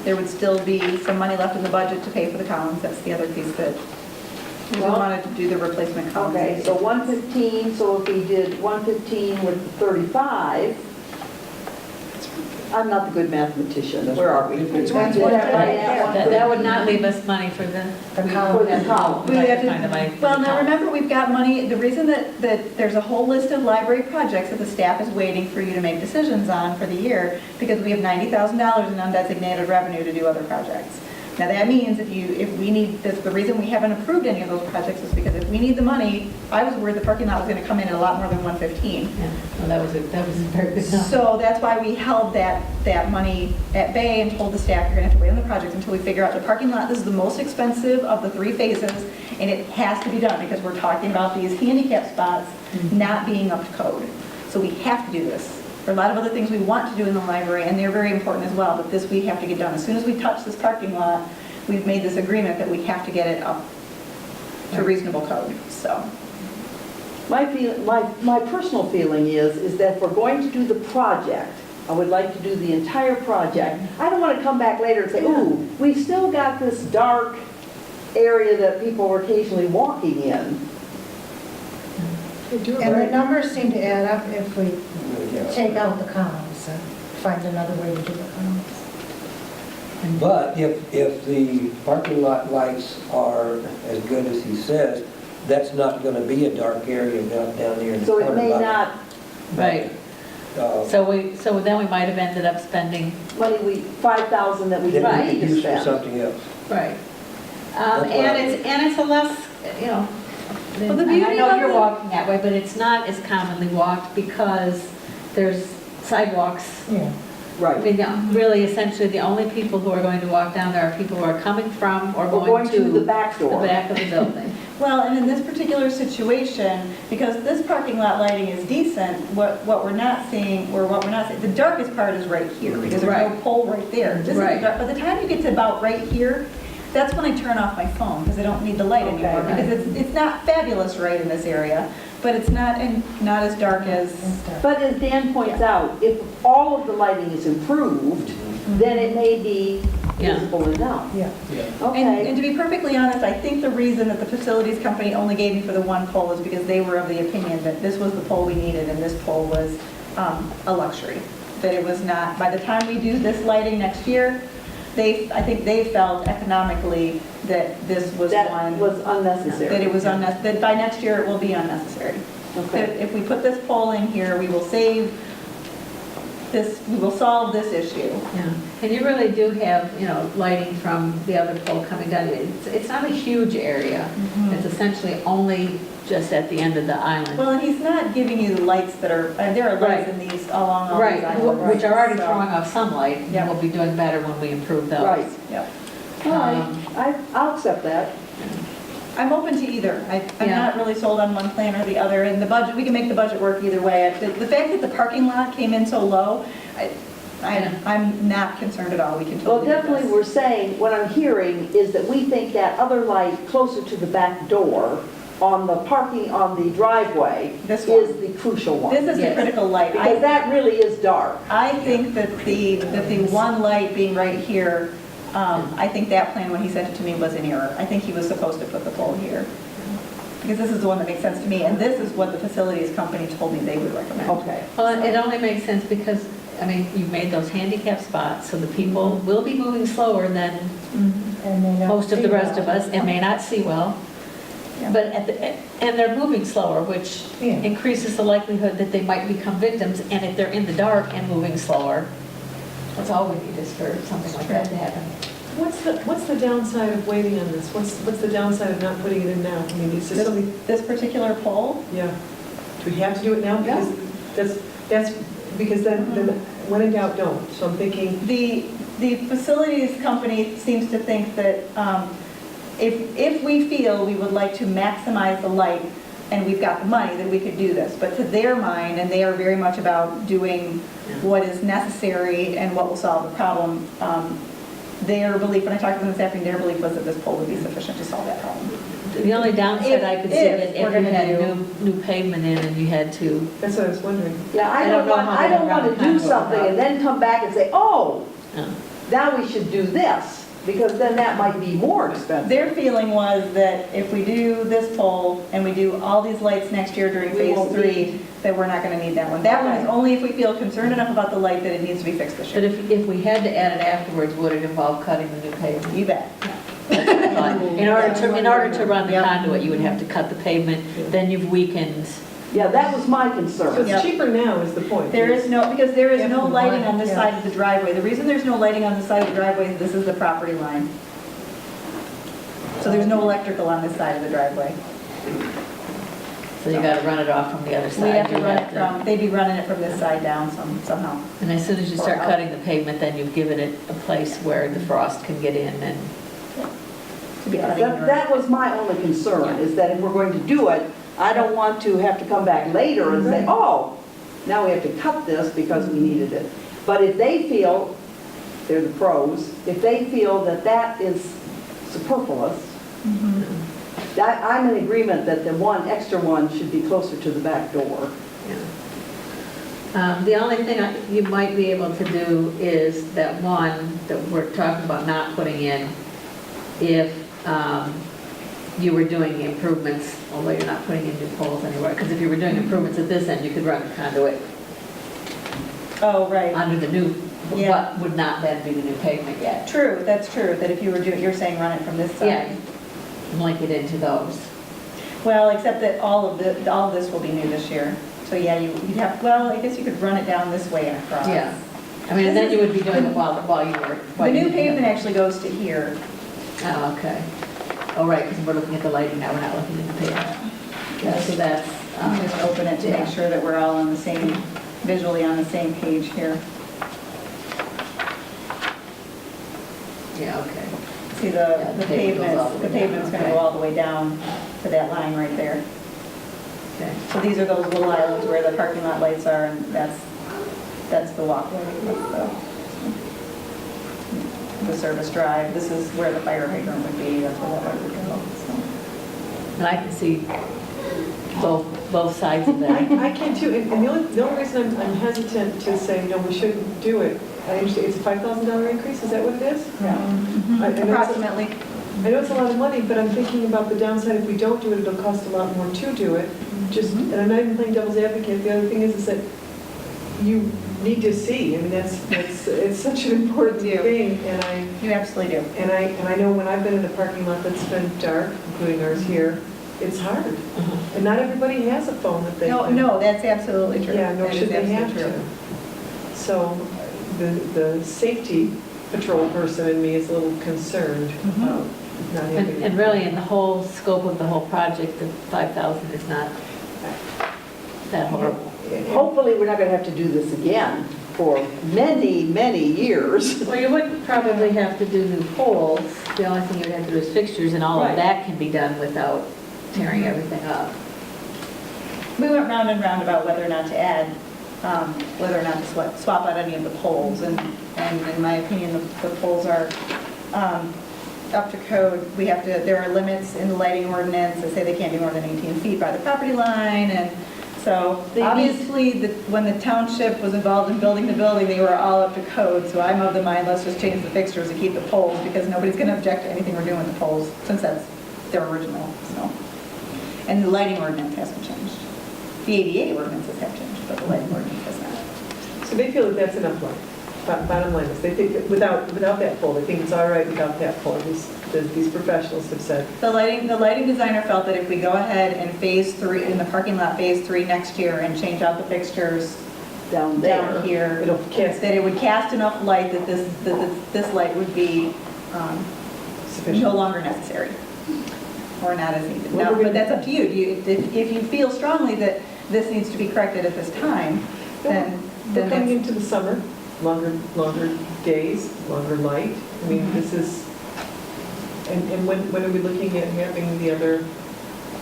S3: there would still be some money left in the budget to pay for the columns. That's the other piece that we
S1: Well,
S3: wanted to do the replacement columns.
S1: Okay, so 115, so if we did 115 with 35, I'm not the good mathematician. Where are we?
S4: That's
S7: what-
S6: That would not leave us money for the.
S7: The column.
S1: For the column.
S3: We would have to-
S6: Find the money for
S3: Well,
S6: the
S3: now
S6: column.
S3: remember, we've got money, the reason that there's a whole list of library projects that the staff is waiting for you to make decisions on for the year, because we have $90,000 in undesignated revenue to do other projects. Now, that means if we need, that's the reason we haven't approved any of those projects is because if we need the money, I was worried the parking lot was going to come in at a lot more than 115.
S6: Yeah, well, that was a very good number.
S3: So that's why we held that money at bay and told the staff, you're going to have to wait on the project until we figure out the parking lot. This is the most expensive of the 3 phases, and it has to be done because we're talking about these handicap spots not being up to code. So we have to do this. There are a lot of other things we want to do in the library, and they're very important as well, but this we have to get done. As soon as we touch this parking lot, we've made this agreement that we have to get it up to reasonable code, so.
S1: My personal feeling is that if we're going to do the project, I would like to do the entire project. I don't want to come back later and say, ooh, we've still got this dark area that people are occasionally walking in.
S7: And the numbers seem to add up if we take out the columns and find another way to do the columns.
S4: But if the parking lot lights are as good as he says, that's not going to be a dark area down here in the
S1: So
S4: corner.
S1: it may not,
S6: Right,
S4: Uh,
S6: so then we might have ended up spending,
S1: money 5,000 that we
S4: Then
S1: didn't
S4: we
S1: need
S4: could
S1: to
S4: use for
S1: spend.
S4: something else.
S6: right.
S4: That's what I-
S6: And it's a less, you know,
S3: Well, the
S6: and I
S3: beauty
S6: know
S3: of
S6: you're
S3: the-
S6: walking that way, but it's not as commonly walked because there's sidewalks.
S7: Yeah.
S6: I
S1: Right.
S6: mean, really essentially the only people who are going to walk down there are people who are coming from or
S1: We're
S6: going to
S1: the back
S6: the
S1: door.
S6: back of the building.
S3: Well, and in this particular situation, because this parking lot lighting is decent, what we're not seeing, the darkest part is right here, because there's no
S6: Right.
S3: pole right there. This is the
S6: Right.
S3: dark- By the time you get to about right here, that's when I turn off my phone, because I don't need the light
S1: Okay,
S3: anymore.
S6: right.
S3: Because it's not fabulous right in this area, but it's not as dark as,
S1: But as Dan points out, if all of the lighting is improved, then it may be
S6: Yeah.
S1: visible enough.
S7: Yeah.
S3: and
S1: Okay.
S3: to be perfectly honest, I think the reason that the facilities company only gave me for the one pole is because they were of the opinion that this was the pole we needed, and this pole was a luxury. That it was not, by the time we do this lighting next year, I think they felt economically that this was
S1: That
S3: one,
S1: was unnecessary.
S3: that it was unnecessary, that by next year it will be unnecessary.
S1: Okay.
S3: If we put this pole in here, we will save this, we will solve this issue.
S6: Yeah, and you really do have, you know, lighting from the other pole coming down. It's not a huge area. It's essentially only just at the end of the island.
S3: Well, and he's not giving you the lights that are, there are lights in these, along all these
S6: Right,
S3: islands.
S6: which are already
S3: so-
S6: throwing off sunlight, and
S3: Yeah.
S6: we'll be doing better when we improve those.
S1: Right.
S3: Yep.
S1: All right,
S6: Um,
S1: I'll accept that.
S3: I'm open to either. I'm
S6: Yeah.
S3: not really sold on one plan or the other, and the budget, we can make the budget work either way. The fact that the parking lot came in so low, I'm not concerned at all. We can
S1: Well,
S3: totally do
S1: definitely,
S3: this.
S1: we're saying, what I'm hearing is that we think that other light closer to the back door on the parking, on the driveway,
S3: This one.
S1: is the crucial one.
S3: This is the
S6: Yes.
S3: critical light.
S1: Because that really is dark.
S3: I think that the one light being right here, I think that plan, when he sent it to me, was in error. I think he was supposed to put the pole here. Because this is the one that makes sense to me, and this is what the facilities company told me they would recommend.
S1: Okay.
S6: Well, it only makes sense because, I mean, you've made those handicap spots, so the people will be moving slower than
S7: And they don't
S6: most of the
S7: see
S6: rest
S7: well.
S6: of us and may not see well.
S3: Yeah.
S6: But and they're moving slower, which
S7: Yeah.
S6: increases the likelihood that they might become victims. And if they're in the dark and moving slower, that's all we need is for something like that to happen.
S2: What's the downside of waiting on this? What's the downside of not putting it in now? I mean, is this something,
S3: This particular pole,
S2: yeah. Do we have to do it now?
S3: Yeah.
S2: Because because then when in doubt, don't. So I'm thinking,
S3: the facilities company seems to think that if we feel we would like to maximize the light and we've got the money, then we could do this. But to their mind, and they are very much about doing what is necessary and what will solve the problem, their belief, when I talked to them this afternoon, their belief was that this pole would be sufficient to solve that problem.
S6: The only downside I could see
S3: If
S6: is
S3: we're
S6: if you
S3: gonna
S6: had
S3: do-
S6: new pavement in and you had to,
S2: that's what I was wondering.
S1: Yeah,
S6: I don't know how
S1: I
S6: they're
S1: don't want
S6: gonna
S1: to do
S6: handle it
S1: something
S6: without-
S1: and then come back and say, oh,
S6: uh,
S1: now we should do this. because then that might be more expensive.
S3: Their feeling was that if we do this pole and we do all these lights next year during
S1: We
S3: phase
S1: won't
S3: 3, that we're not going to need that one. That one is
S1: Okay.
S3: only if we feel concerned enough about the light that it needs to be fixed this
S6: But
S3: year.
S6: if we had to add it afterwards, would it involve cutting the new pavement?
S3: You bet.
S6: In order to run the
S3: Yep.
S6: conduit, you would have to cut the pavement, then you've weakened.
S1: Yeah, that was my
S2: So
S1: concern.
S3: Yep.
S2: it's cheaper now is the point.
S3: There is no, because there is
S7: If
S3: no
S7: we
S3: lighting
S7: want,
S3: on this
S7: yeah.
S3: side of the driveway. The reason there's no lighting on this side of the driveway is this is the property line. So there's no electrical on this side of the driveway.
S6: So you gotta run it off from the other side.
S3: We'd have to
S6: You
S3: run it from, they'd be running it from this side down somehow.
S6: And as soon as you start
S3: Or up.
S6: cutting the pavement, then you've given it a place where the frost can get in and,
S3: To be
S1: Yeah,
S3: cutting your-
S1: that was my only concern, is that if we're going to do it, I don't want to have to come back later and say, oh, now we have to cut this because we needed it. But if they feel, they're the pros, if they feel that that is superfluous, that, I'm in agreement that the one extra one should be closer to the back door.
S6: the only thing you might be able to do is that one that we're talking about not putting in, if you were doing improvements, although you're not putting in new poles anywhere, because if you were doing improvements at this end, you could run the conduit
S3: Oh, right.
S6: under the new,
S3: Yeah.
S6: what would not then be the new pavement yet.
S3: True, that's true, that if you were doing, you're saying run it from this
S6: Yeah,
S3: side.
S6: link it into those.
S3: Well, except that all of this will be new this year. So yeah, you'd have, well, I guess you could run it down this way and across.
S6: Yeah. I mean, and then you would be doing it while you were.
S3: The new pavement actually goes to here.
S6: Oh, okay. Oh, right, because we're looking at the lighting now, we're not looking at the pavement. Yeah, so that's,
S3: Let me just open it to make sure that we're all on the same, visually on the same page here.
S6: yeah, okay.
S3: See,
S6: Yeah,
S3: the
S6: the pavement goes all the way
S3: pavement's
S6: down,
S3: gonna
S6: okay.
S3: go all the way down to that line right there.
S6: Okay.
S3: So these are those little islands where the parking lot lights are, and that's the walkway, that's the service drive. This is where the fire hydrant would be, that's where that light would go, so.
S6: And I can see both sides of that.
S2: I can too, and the only reason I'm hesitant to say, no, we shouldn't do it, I understand, it's a $5,000 increase, is that what it is? I know it's a-
S3: Approximately.
S2: I know it's a lot of money, but I'm thinking about the downside, if we don't do it, it'll cost a lot more to do it. Just, and I'm not even playing devil's advocate, the other thing is that you need to see, I mean, it's such an important
S3: You do.
S2: thing, and
S3: You absolutely do.
S2: I know when I've been in a parking lot that's been dark, including ours here, it's hard. And not everybody has a phone that they
S3: No,
S2: can.
S3: no, that's absolutely true.
S2: Yeah, nor
S3: That is
S2: should they have
S3: absolutely
S2: to.
S3: true.
S2: So the safety patrol person in me is a little concerned about not having.
S6: And really, in the whole scope of the whole project, the 5,000 is not that horrible.
S1: Hopefully, we're not going to have to do this again for many, many years.
S6: Well, you wouldn't probably have to do new poles. The only thing you'd have to do is fixtures, and all
S1: Right.
S6: of that can be done without tearing everything up.
S3: We went round and round about whether or not to add, whether or not to swap out any of the poles. And in my opinion, the poles are up to code. We have to, there are limits in the lighting ordinance that say they can't be more than 18 feet by the property line. And so obviously, when the township was involved in building the building, they were all up to code. So I'm of the mind, let's just change the fixtures and keep the poles, because nobody's going to object to anything we're doing with the poles, since that's their original, so. And the lighting ordinance hasn't changed. The ADA ordinances have changed, but the lighting ordinance has not.
S2: So they feel that that's enough light. Bottom line is, they think that without that pole, they think it's all right without that pole. These professionals have said.
S3: The lighting designer felt that if we go ahead and phase 3, in the parking lot, phase 3 next year, and change out the fixtures
S1: Down there.
S3: down here,
S2: It'll cast
S3: that it would cast enough light that this light would be no
S2: sufficient.
S3: longer necessary, or not as needed.
S2: Well,
S3: No,
S2: we're
S3: but
S2: gonna-
S3: that's up to you. If you feel strongly that this needs to be corrected at this time, then
S2: We're coming
S3: that's,
S2: into the summer, longer days, longer light. I mean, this is, and when are we looking at having the other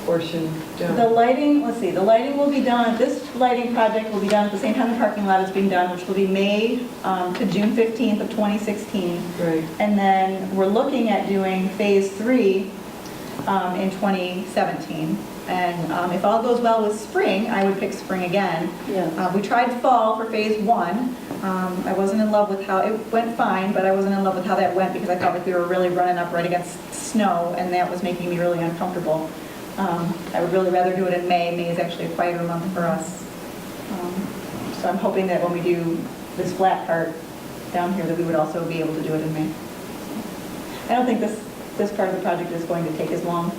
S2: portion done?
S3: the lighting, let's see, the lighting will be done, this lighting project will be done at the same time the parking lot is being done, which will be May to June 15th of 2016.
S2: Right.
S3: And then we're looking at doing phase 3 in 2017. And if all goes well with spring, I would pick spring again.
S1: Yeah.
S3: We tried fall for phase one. I wasn't in love with how, it went fine, but I wasn't in love with how that went because I felt like we were really running up right against snow, and that was making me really uncomfortable. I would really rather do it in May. May is actually a quieter month for us. So I'm hoping that when we do this flat part down here, that we would also be able to do it in May. I don't think this part of the project is going to take as long.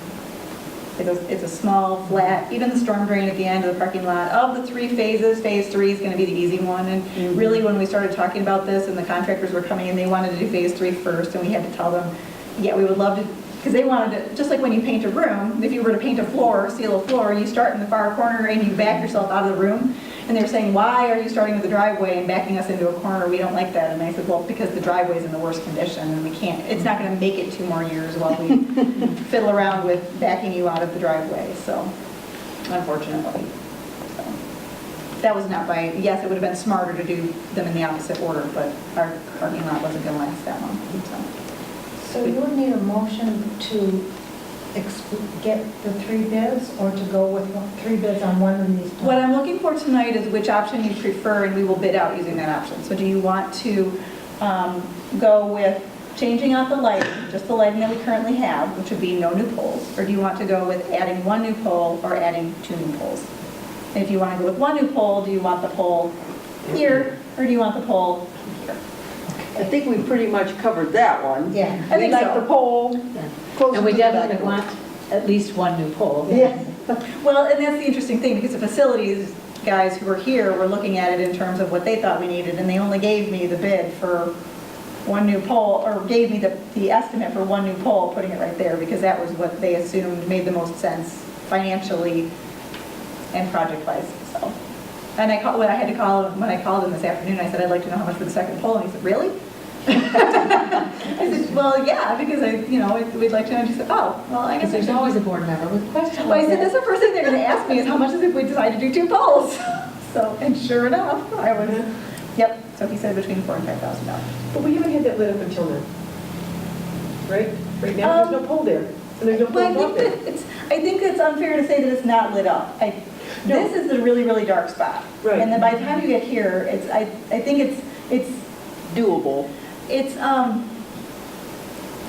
S3: It's a small, flat, even the storm drain at the end of the parking lot. Of the 3 phases, phase 3 is going to be the easy one. And really, when we started talking about this and the contractors were coming in, they wanted to do phase 3 first, and we had to tell them, yeah, we would love to, because they wanted to, just like when you paint a room, if you were to paint a floor, seal a floor, you start in the far corner and you back yourself out of the room. And they're saying, why are you starting with the driveway and backing us into a corner? We don't like that. And I said, well, because the driveway's in the worst condition and we can't, it's not going to make it 2 more years while we fiddle around with backing you out of the driveway, so, unfortunately. So, that was not by, yes, it would have been smarter to do them in the opposite order, but our parking lot wasn't going to last that long, so.
S7: So you would need a motion to get the 3 bids, or to go with 3 bids on one of these?
S3: What I'm looking for tonight is which option you prefer, and we will bid out using that option. So do you want to go with changing out the lighting, just the lighting that we currently have, which would be no new poles, or do you want to go with adding 1 new pole or adding 2 new poles? And if you want to go with 1 new pole, do you want the pole here, or do you want the pole here?
S1: I think we pretty much covered that one.
S7: Yeah.
S3: I think
S1: We like
S3: so.
S1: the pole closer
S6: And we
S1: to the back
S6: definitely
S1: door.
S6: want at least 1 new pole.
S1: Yeah.
S3: Well, and that's the interesting thing, because the facilities guys who were here were looking at it in terms of what they thought we needed, and they only gave me the bid for 1 new pole, or gave me the estimate for 1 new pole, putting it right there, because that was what they assumed made the most sense financially and project-wise, so. And I had to call him, when I called him this afternoon, I said, I'd like to know how much for the second pole, and he said, really? I said, well, yeah, because we'd like to know. And she said, oh, well, I guess
S6: Because there's always a board member with questions.
S3: Well, I said, that's the first thing they're going to ask me is how much is it if we decide to do 2 poles? So, and sure enough, I was, yep. So he said between $4,000 and $5,000.
S2: But we haven't had that lit up until now. Right? Right now, there's no pole there. And there's no
S3: Well,
S2: pole up there.
S3: I think it's unfair to say that it's not lit up. This is a really, really dark spot.
S2: Right.
S3: And then by the time you get here, I think it's
S1: Doable.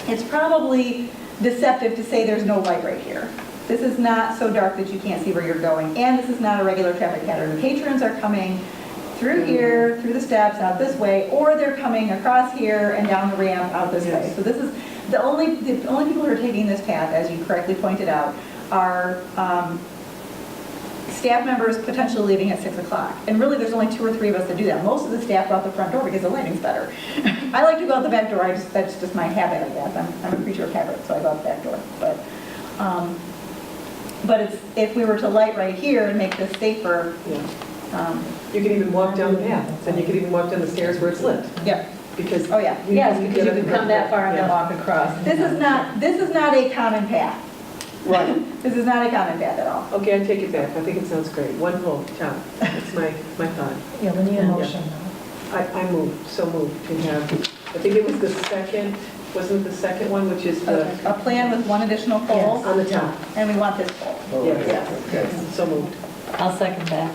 S3: it's probably deceptive to say there's no light right here. This is not so dark that you can't see where you're going, and this is not a regular traffic pattern. The patrons are coming through here, through the steps, out this way, or they're coming across here and down the ramp out this way. So this is, the only people who are taking this path, as you correctly pointed out, are staff members potentially leaving at 6 o'clock. And really, there's only 2 or 3 of us that do that. Most of the staff go out the front door because the lighting's better. I like to go out the back door. That's just my habit, I guess. I'm a creature of habit, so I go out the back door. But it's, if we were to light right here and make this safer,
S2: Yeah. You could even walk down the path, and you could even walk down the stairs where it's lit.
S3: yeah.
S2: Because.
S3: Oh, yeah.
S6: Yes, because you could come that far and then walk across.
S3: This is not a common path.
S1: Right.
S3: This is not a common path at all.
S2: Okay, I take it back. I think it sounds great. 1 pole, top. That's my thought.
S7: Yeah, we need a motion now.
S2: I moved, so moved to have, I think it was the second, wasn't it the second one, which is the,
S3: A plan with 1 additional pole,
S2: on the top.
S3: and we want this pole.
S2: Yes, so moved.
S6: I'll second that.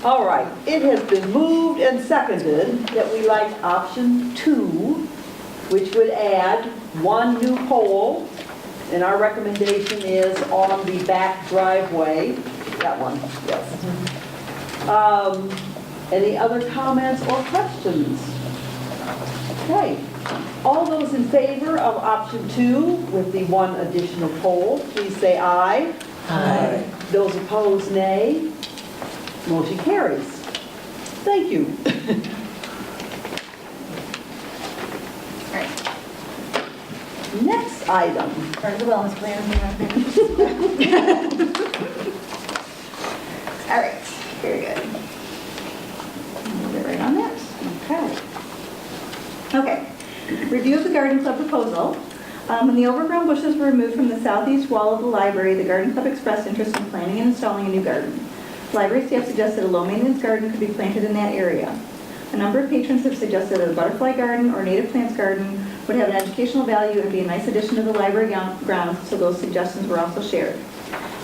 S1: All right, it has been moved and seconded that we like option 2, which would add 1 new pole, and our recommendation is on the back driveway. That one, yes. Any other comments or questions? Okay, all those in favor of option 2 with the 1 additional pole, please say aye.
S6: Aye.
S1: Those opposed, nay. Motion carries. Thank you.
S3: All right.
S1: Next item.
S3: Part of the wellness plan. All right, very good. Move it right on that. Okay. Okay. Review of the garden club proposal. When the overgrown bushes were removed from the southeast wall of the library, the garden club expressed interest in planting and installing a new garden. Library staff suggested a low-maintenance garden could be planted in that area. A number of patrons have suggested that a butterfly garden or native plants garden would have an educational value and be a nice addition to the library grounds, so those suggestions were also shared.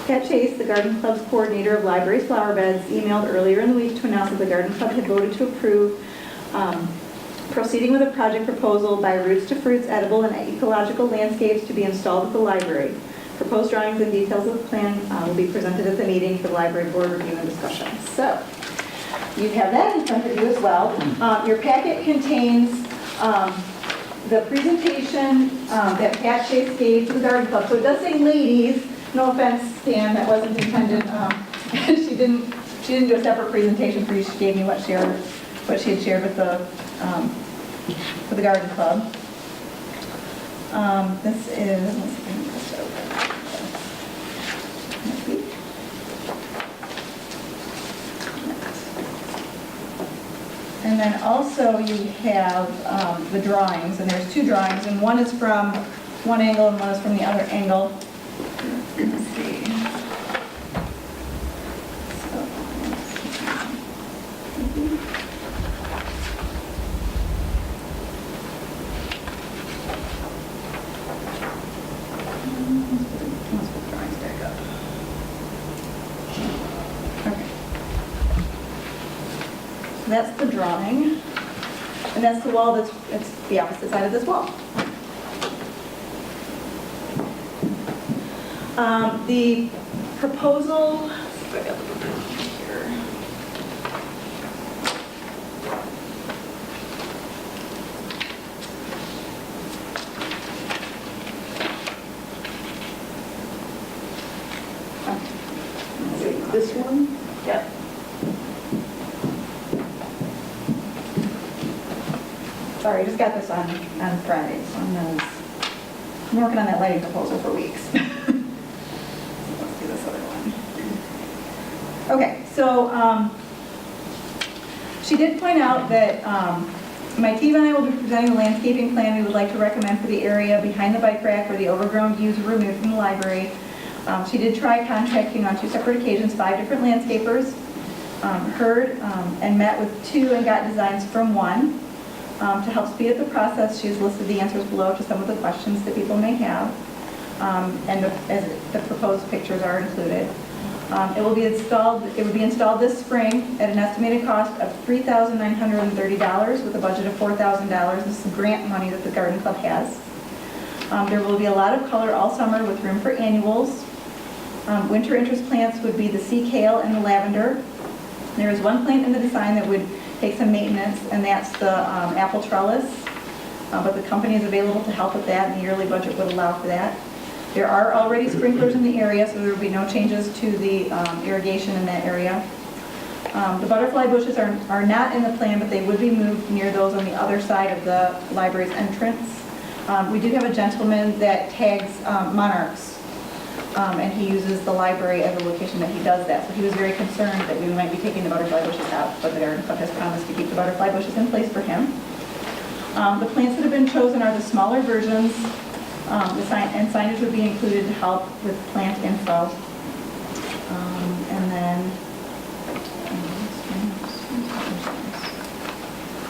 S3: Pat Chase, the Garden Club's coordinator of libraries flower beds, emailed earlier in the week to announce that the Garden Club had voted to approve proceeding with a project proposal by Roots to Fruits edible and ecological landscapes to be installed at the library. Proposed drawings and details of the plan will be presented at the meeting for the library board review and discussion. So, you have that in front of you as well. Your packet contains the presentation that Pat Chase gave to the Garden Club. So it does say ladies. No offense, Stan, that wasn't intended. She didn't do a separate presentation for you. She gave me what she had shared with the Garden Club. This is, let's bring this over. And then also you have the drawings, and there's two drawings, and one is from one angle and one is from the other angle. Let's see. Let's put the drawings back up. Okay. So that's the drawing, and that's the wall it's the opposite side of this wall. The proposal, here.
S1: This one?
S3: Yep. Sorry, I just got this on Friday, so I'm working on that lighting proposal for weeks. Let's do this other one. Okay, so she did point out that my team and I will be presenting a landscaping plan we would like to recommend for the area behind the bike rack where the overgrown views were removed from the library. She did try contacting on 2 separate occasions 5 different landscapers, heard and met with 2 and got designs from 1. To help speed up the process, she's listed the answers below to some of the questions that people may have, and as the proposed pictures are included. It would be installed this spring at an estimated cost of $3,930 with a budget of $4,000. This is grant money that the Garden Club has. There will be a lot of color all summer with room for annuals. Winter interest plants would be the sea kale and the lavender. There is one plant in the design that would take some maintenance, and that's the apple trellis. But the company is available to help with that, and the yearly budget would allow for that. There are already sprinklers in the area, so there will be no changes to the irrigation in that area. The butterfly bushes are not in the plan, but they would be moved near those on the other side of the library's entrance. We do have a gentleman that tags monarchs, and he uses the library as a location that he does that. So he was very concerned that we might be taking the butterfly bushes out, but the Garden Club has promised to keep the butterfly bushes in place for him. The plants that have been chosen are the smaller versions, and signage would be included to help with plant info. And then,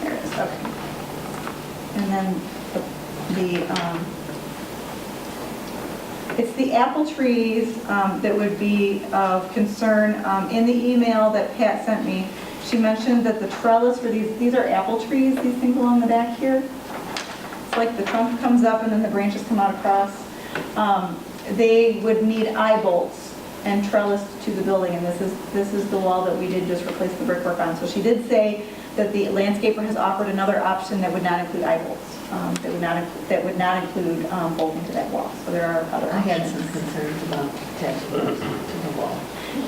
S3: there it is, okay. And then it's the apple trees that would be of concern. In the email that Pat sent me, she mentioned that the trellis for these are apple trees, these things along the back here. It's like the trunk comes up and then the branches come out across. They would need eye bolts and trellis to the building, and this is the wall that we did just replace the brickwork on. So she did say that the landscaper has offered another option that would not include eye bolts. That would not include bolting to that wall. So there are other options.
S6: I had some concerns about attaching those to the wall.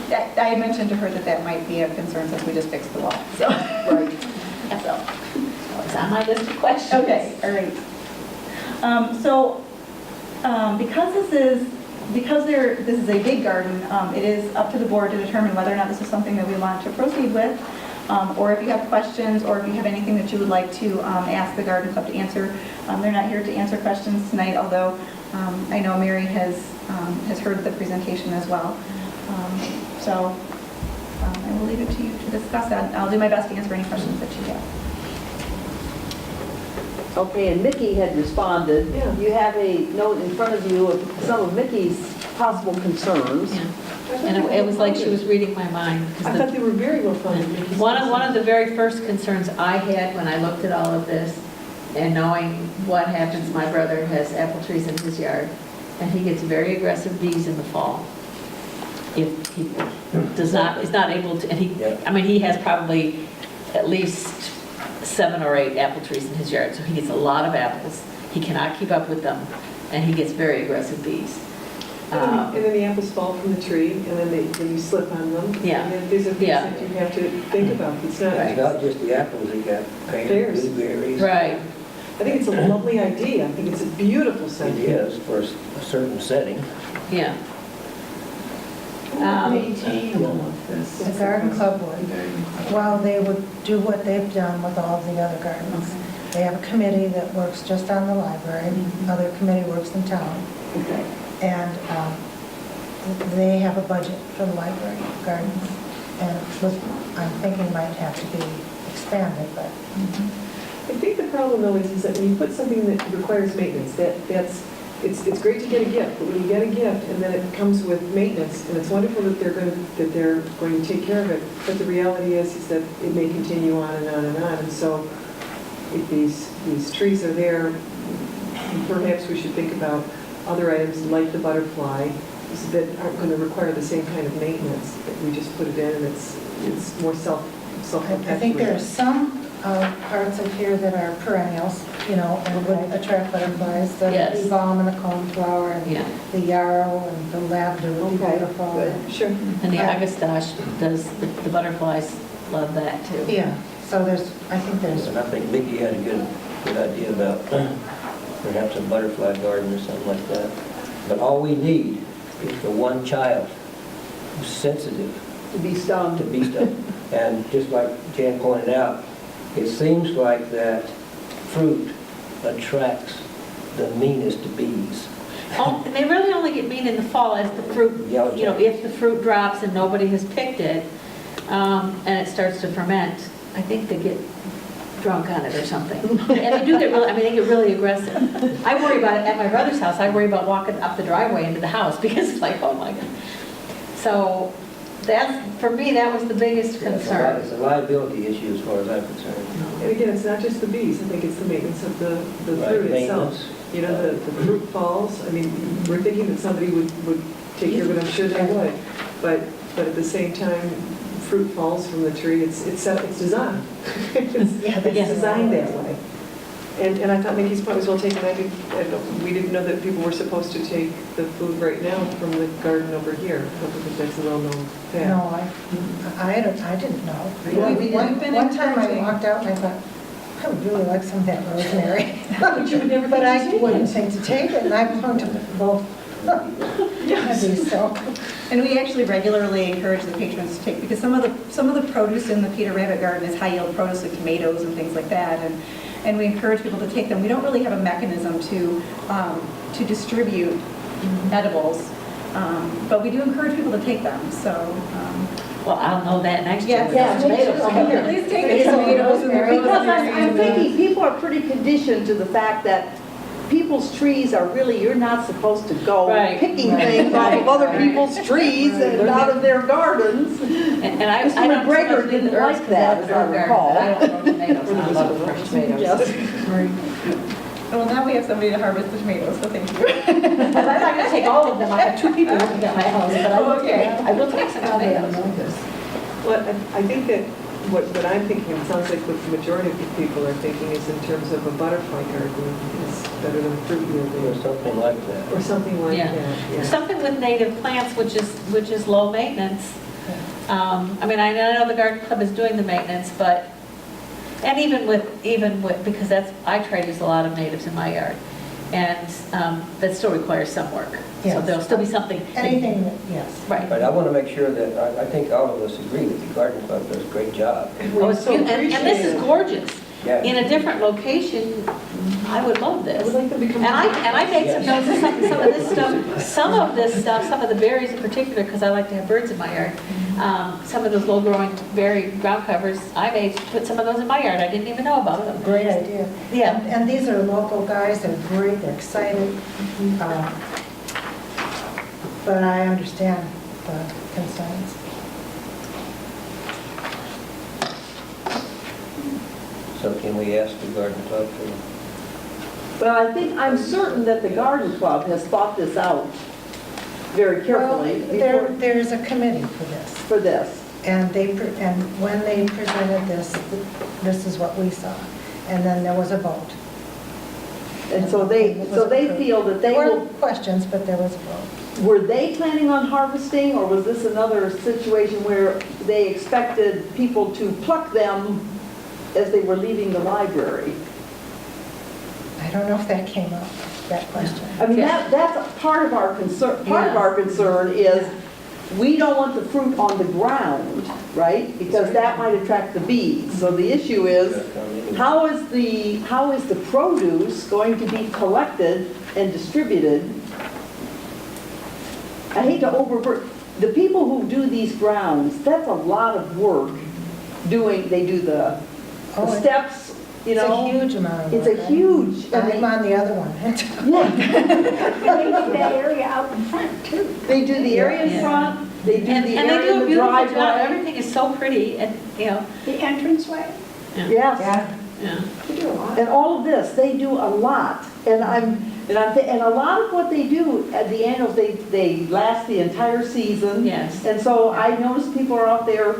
S3: I had mentioned to her that might be a concern since we just fixed the wall. So,
S1: Right.
S3: so.
S6: It's on my list of questions.
S3: Okay, all right. Because this is a big garden, it is up to the board to determine whether or not this is something that we want to proceed with, or if you have questions, or if you have anything that you would like to ask the Garden Club to answer. They're not here to answer questions tonight, although I know Mary has heard the presentation as well. So I will leave it to you to discuss that. I'll do my best to answer any questions that you have.
S1: Okay, and Mickey had responded.
S6: Yeah.
S1: You have a note in front of you of some of Mickey's possible concerns.
S6: Yeah. And it was like she was reading my mind. 'Cause
S2: I thought they were very well funded.
S6: One of the very first concerns I had when I looked at all of this, and knowing what happens, my brother has apple trees in his yard, and he gets very aggressive bees in the fall. If he is not able to, and he has probably at least 7 or 8 apple trees in his yard, so he gets a lot of apples. He cannot keep up with them, and he gets very aggressive bees.
S2: And then the apples fall from the tree, and then you slip on them.
S6: Yeah.
S2: And then these are things that you have to think about. It's not,
S4: It's not just the apples, you got pears,
S2: Pears.
S4: blueberries.
S6: Right.
S2: I think it's a lovely idea. I think it's a beautiful
S4: It
S2: setting.
S4: is for a certain setting.
S6: Yeah.
S2: Maintain all of this.
S7: The garden club would. Well, they would do what they've done with all the other gardens. They have a committee that works just on the library, other committee works in town.
S1: Okay.
S7: And they have a budget for the library gardens. And I'm thinking might have to be expanded, but
S2: I think the problem though is that when you put something that requires maintenance, it's great to get a gift, but when you get a gift and then it comes with maintenance, and it's wonderful that they're going to take care of it, but the reality is that it may continue on and on and on. And so if these trees are there, perhaps we should think about other items like the butterfly that aren't going to require the same kind of maintenance, that we just put it in and it's more self-perpetuating.
S7: I think there are some parts of here that are perennials, and would attract butterflies. The
S6: Yes.
S7: bee balm and the coneflower
S6: Yeah.
S7: and the yarrow and the lavender would be
S2: Okay,
S7: beautiful.
S2: good, sure.
S6: And the agastache does, the butterflies love that too.
S7: Yeah, so I think there's,
S4: And I think Mickey had a good idea about perhaps a butterfly garden or something like that. But all we need is for one child who's sensitive
S1: To be stung.
S4: to bee stuff. And just like Jan pointed out, it seems like that fruit attracts the meanest bees.
S6: Oh, and they really only get mean in the fall as the fruit,
S4: Yeah,
S6: if the fruit drops and nobody has picked it, and it starts to ferment, I think they get drunk on it or something. And they do get really, they get really aggressive. I worry about it at my brother's house. I worry about walking up the driveway into the house because it's like, oh my God. So for me, that was the biggest concern.
S4: It's a liability issue as far as I'm concerned.
S2: And again, it's not just the bees, I think it's the maintenance of the
S4: Right,
S2: fruit itself.
S4: maintenance.
S2: The fruit falls, we're thinking that somebody would take care of it, I'm sure they would. But at the same time, fruit falls from the tree, it's designed. It's designed that way. And I thought Nikki's point was well taken. We didn't know that people were supposed to take the food right now from the garden over here. I don't think that's a well-known fact.
S7: no, I didn't know.
S3: Yeah, we
S7: One
S3: didn't.
S7: one time I walked out and I thought, I would really like some of that rosemary.
S2: But you would never
S7: But
S2: think
S7: I
S2: to take
S7: wouldn't
S2: it.
S7: think to take it, and I belong to both.
S2: Yes.
S7: So,
S3: And we actually regularly encourage the patrons to take, because some of the produce in the Peter Rabbit Garden is high-yield produce, like tomatoes and things like that, and we encourage people to take them. We don't really have a mechanism to distribute edibles, but we do encourage people to take them, so.
S6: Well, I'll know that next year.
S3: Yes,
S6: with
S3: yes,
S6: the tomatoes.
S3: tomatoes. Please take the tomatoes and the
S1: Because I'm
S3: rosemary.
S1: thinking, people are pretty conditioned to the fact that people's trees are really, you're not supposed to go
S6: Right.
S1: picking
S6: Right.
S1: things off of other people's trees and out of their gardens.
S6: And I
S1: Mr.
S6: don't so
S1: McGregor
S6: much do
S1: didn't
S6: the herbs
S1: like that,
S6: because
S1: as I
S6: I have a herb
S1: recall.
S6: garden, but I don't grow tomatoes, and I love fresh tomatoes.
S1: Yes.
S3: Well, now we have somebody to harvest the tomatoes, so thank you.
S6: But I'm not gonna take all of them, I have 2 people working at my house, but
S3: Okay.
S6: I will take some tomatoes.
S2: Well, I think that what I'm thinking, it sounds like what the majority of the people are thinking is in terms of a butterfly garden is better than fruit
S4: Or
S2: yielding,
S4: something like that.
S2: or something like
S6: Yeah.
S2: that. Yeah.
S6: Something with native plants, which is low maintenance. I know the garden club is doing the maintenance, but, and even with, because I try to use a lot of natives in my yard, and that still requires some work. So
S7: Yes.
S6: there'll still be something.
S7: anything that, yes.
S6: Right.
S4: But I want to make sure that, I think all of us agree that the garden club does a great job.
S6: Oh, it's beautiful. And this is gorgeous.
S4: Yeah.
S6: In a different location, I would love
S2: I
S6: this.
S2: would like them to come.
S6: And I made some notes of some of this stuff, some of the berries in particular, because I like to have birds in my yard. Some of those low-growing berry ground covers, put some of those in my yard. I didn't even know about them.
S7: Great idea.
S6: Yeah.
S7: And these are local guys, they're great, they're excited. But I understand the concerns.
S4: So can we ask the garden club to?
S1: Well, I'm certain that the garden club has thought this out very carefully
S7: Well,
S1: before-
S7: there is a committee for this.
S1: for this.
S7: And when they presented this, this is what we saw. And then there was a vote.
S1: And so they feel that they
S7: There were
S1: will,
S7: questions, but there was a vote.
S1: were they planning on harvesting, or was this another situation where they expected people to pluck them as they were leaving the library?
S7: I don't know if that came up, that question.
S1: I mean,
S6: Yeah.
S1: that's part of our concern. Part of
S6: Yeah.
S1: our concern is, we don't want the fruit on the ground, right? Because that might attract the bees. So the issue is, how is the produce going to be collected and distributed? I hate to overburden, the people who do these grounds, that's a lot of work they do the
S7: Oh,
S1: steps, you
S7: It's a
S1: know?
S7: huge amount of work.
S1: It's a huge, I
S7: I'm
S1: mean,
S7: on the other one.
S1: yeah.
S5: They do that area out in front too.
S1: They do the area in
S6: Yeah.
S1: front, they do the
S6: And they
S1: area
S6: do
S1: in
S6: a
S1: the
S6: beautiful job,
S1: driveway.
S6: everything is so pretty, and, you know,
S5: The entranceway,
S1: Yes,
S6: yeah.
S5: they do a lot.
S1: and all of this, they do a lot. And a lot of what they do at the annuals, they last the entire season.
S6: Yes.
S1: And so I notice people are out there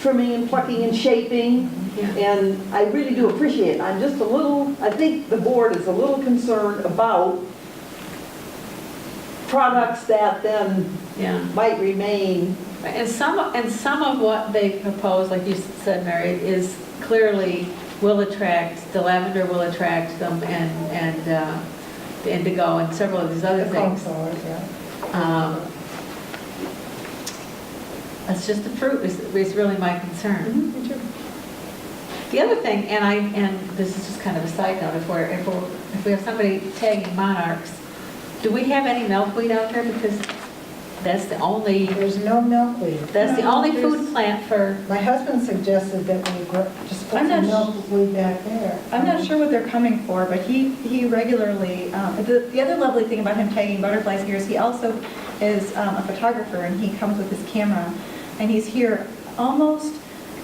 S1: trimming and plucking and shaping,
S6: Yeah.
S1: and I really do appreciate it. I'm just I think the board is a little concerned about products that then
S6: Yeah.
S1: might remain.
S6: And some of what they propose, like you said, Mary, is clearly will attract, the lavender will attract them, and the indigo and several of these other
S7: The
S6: things.
S7: coneflowers, yeah.
S6: It's just the fruit is really my concern.
S1: Me too.
S6: The other thing, and this is just kind of a side note, if we have somebody tagging monarchs, do we have any milkweed out there? Because that's the only
S7: milkweed.
S6: food plant for,
S7: My husband suggested that we just put
S3: I'm
S7: some
S3: not
S7: milkweed back there.
S3: I'm not sure what they're coming for, but he regularly, the other lovely thing about him tagging butterflies here is he also is a photographer, and he comes with his camera, and he's here almost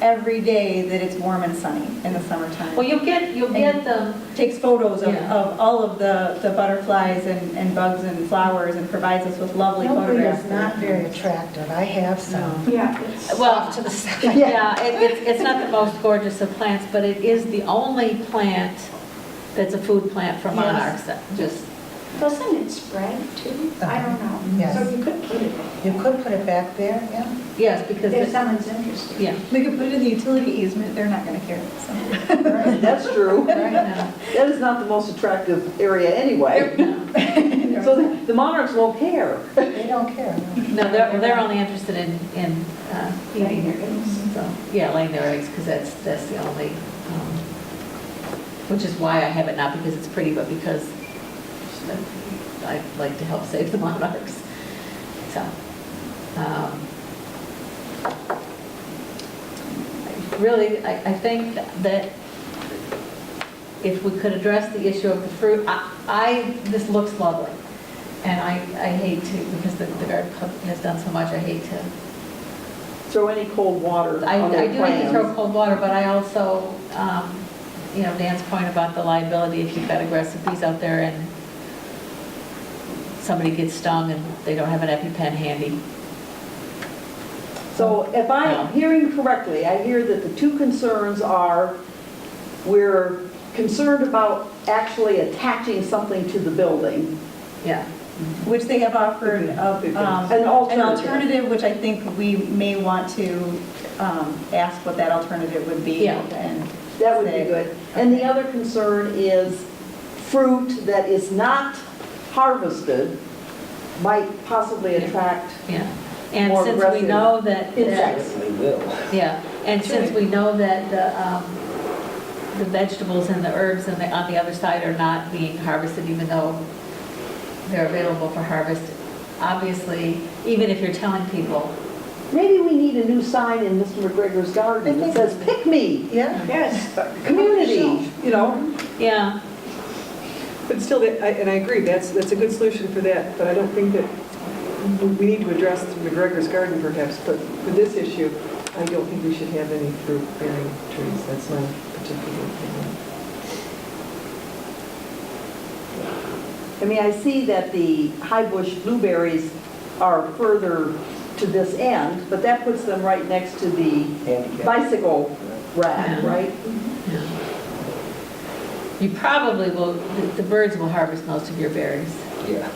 S3: every day that it's warm and sunny in the summertime.
S6: well, you'll get them,
S3: Takes photos
S6: Yeah.
S3: of all of the butterflies and bugs and flowers, and provides us with lovely
S7: Milkweed
S3: photographs.
S7: is not very attractive. I have some.
S5: Yeah, it's,
S6: well,
S7: Off to the side.
S6: yeah, it's not the most gorgeous of plants, but it is the only plant that's a food plant for
S7: Yes.
S6: monarchs. That just,
S5: doesn't it spread too? I don't know.
S7: Yes.
S5: So you could put it,
S7: You could put it back there, yeah.
S6: yes, because,
S5: if someone's interested.
S6: yeah.
S3: We could put it in the utility easement, they're not gonna care, so.
S1: That's true.
S7: Right.
S6: No.
S1: That is not the most attractive area anyway.
S6: No.
S1: So the monarchs won't care.
S7: They don't care. no.
S6: No, they're only interested in
S5: Laying
S6: eating.
S5: their eggs.
S6: So, yeah, laying their eggs, because that's the only, which is why I have it, not because it's pretty, but because I like to help save the monarchs. So, really, I think that if we could address the issue of the fruit, this looks lovely. And I hate to, because the garden club has done so much, I hate to,
S1: Throw any cold water
S6: I
S1: on
S6: do
S1: their
S6: hate to throw
S1: plans.
S6: cold water, but I also, Dan's point about the liability, if you've got aggressive bees out there and somebody gets stung and they don't have an EpiPen handy.
S1: So if
S6: No.
S1: I'm hearing correctly, I hear that the two concerns are, we're concerned about actually attaching something to the building.
S6: Yeah.
S3: Which they have offered of,
S1: An
S3: an
S1: alternative.
S3: alternative, which I think we may want to ask what that alternative would be.
S6: Yeah.
S3: And
S1: That would be
S3: say-
S1: good. And the
S3: Okay.
S1: other concern is fruit that is not harvested might possibly attract
S6: Yeah. And
S1: More
S6: since we
S1: aggressive
S6: know that.
S1: insects.
S4: Certainly will.
S6: Yeah, and since we know that the vegetables and the herbs on the other side are not being harvested, even though they're available for harvest, obviously, even if you're telling people,
S1: Maybe we need a new sign in Mr. McGregor's garden that says, "Pick me,
S7: Yeah.
S5: Yes.
S1: community," you know?
S6: yeah,
S8: But still, and I agree, that's a good solution for that, but I don't think that we need to address McGregor's Garden perhaps, but for this issue, I don't think we should have any fruit-bearing trees. That's my particular opinion.
S1: I mean, I see that the high bush blueberries are further to this end, but that puts them right next to the
S4: Handicap.
S1: bicycle rack,
S6: Yeah.
S1: right?
S6: Yeah. You probably will, the birds will harvest most of your berries.
S4: Yeah.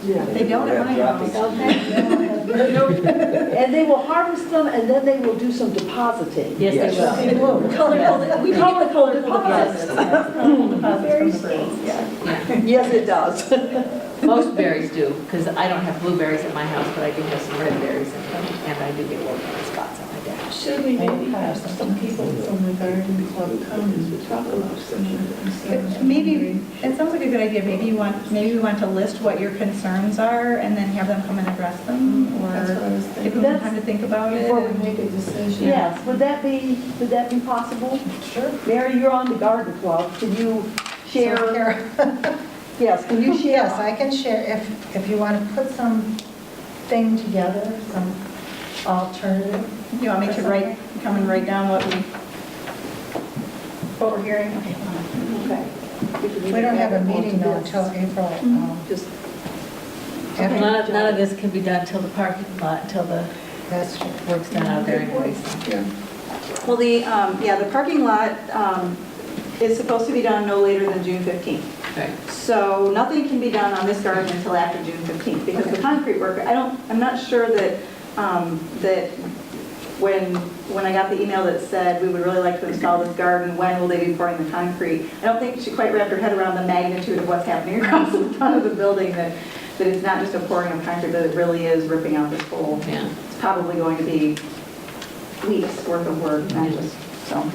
S8: Yeah.
S3: They don't at my house.
S1: And they will harvest them, and then they will do some depositing.
S6: Yes,
S4: Yes.
S6: they will.
S1: We call it deposits.
S3: Very strange.
S6: Yeah.
S1: Yes, it does.
S6: Most berries do, because I don't have blueberries at my house, but I do have some red berries in them, and I do get watermelon spots on my dash.
S2: Should we maybe have some people from the garden club come and talk about some of the concerns?
S3: Maybe, it sounds like a good idea, maybe we want to list what your concerns are and then have them come and address them, or
S2: That's what I was
S3: give
S2: thinking.
S3: them time to think about it.
S2: Before we make a decision.
S1: Yes, would that be possible?
S7: Sure.
S1: Mary, you're on the garden club. Can you share?
S7: So here-
S1: Yes, can you share?
S7: Yes, I can share, if you want to put something together, some alternative.
S3: You want me to come and write down what we're hearing?
S1: Okay.
S7: We don't have a meeting though until April.
S1: Just,
S7: After-
S6: None of this can be done till the parking lot, until the
S7: That's true.
S6: work's done out there anyways.
S3: Well, the parking lot is supposed to be done no later than June 15th.
S6: Right.
S3: So nothing can be done on this garden until after June 15th, because the concrete work, I'm not sure that, that when I got the email that said, we would really like to install this garden, when will they be pouring the concrete? I don't think she quite wrapped her head around the magnitude of what's happening across the front of the building, that it's not just a pouring of concrete, that it really is ripping out this whole,
S6: Yeah.
S3: it's probably going to be weeks worth of work, not just, so.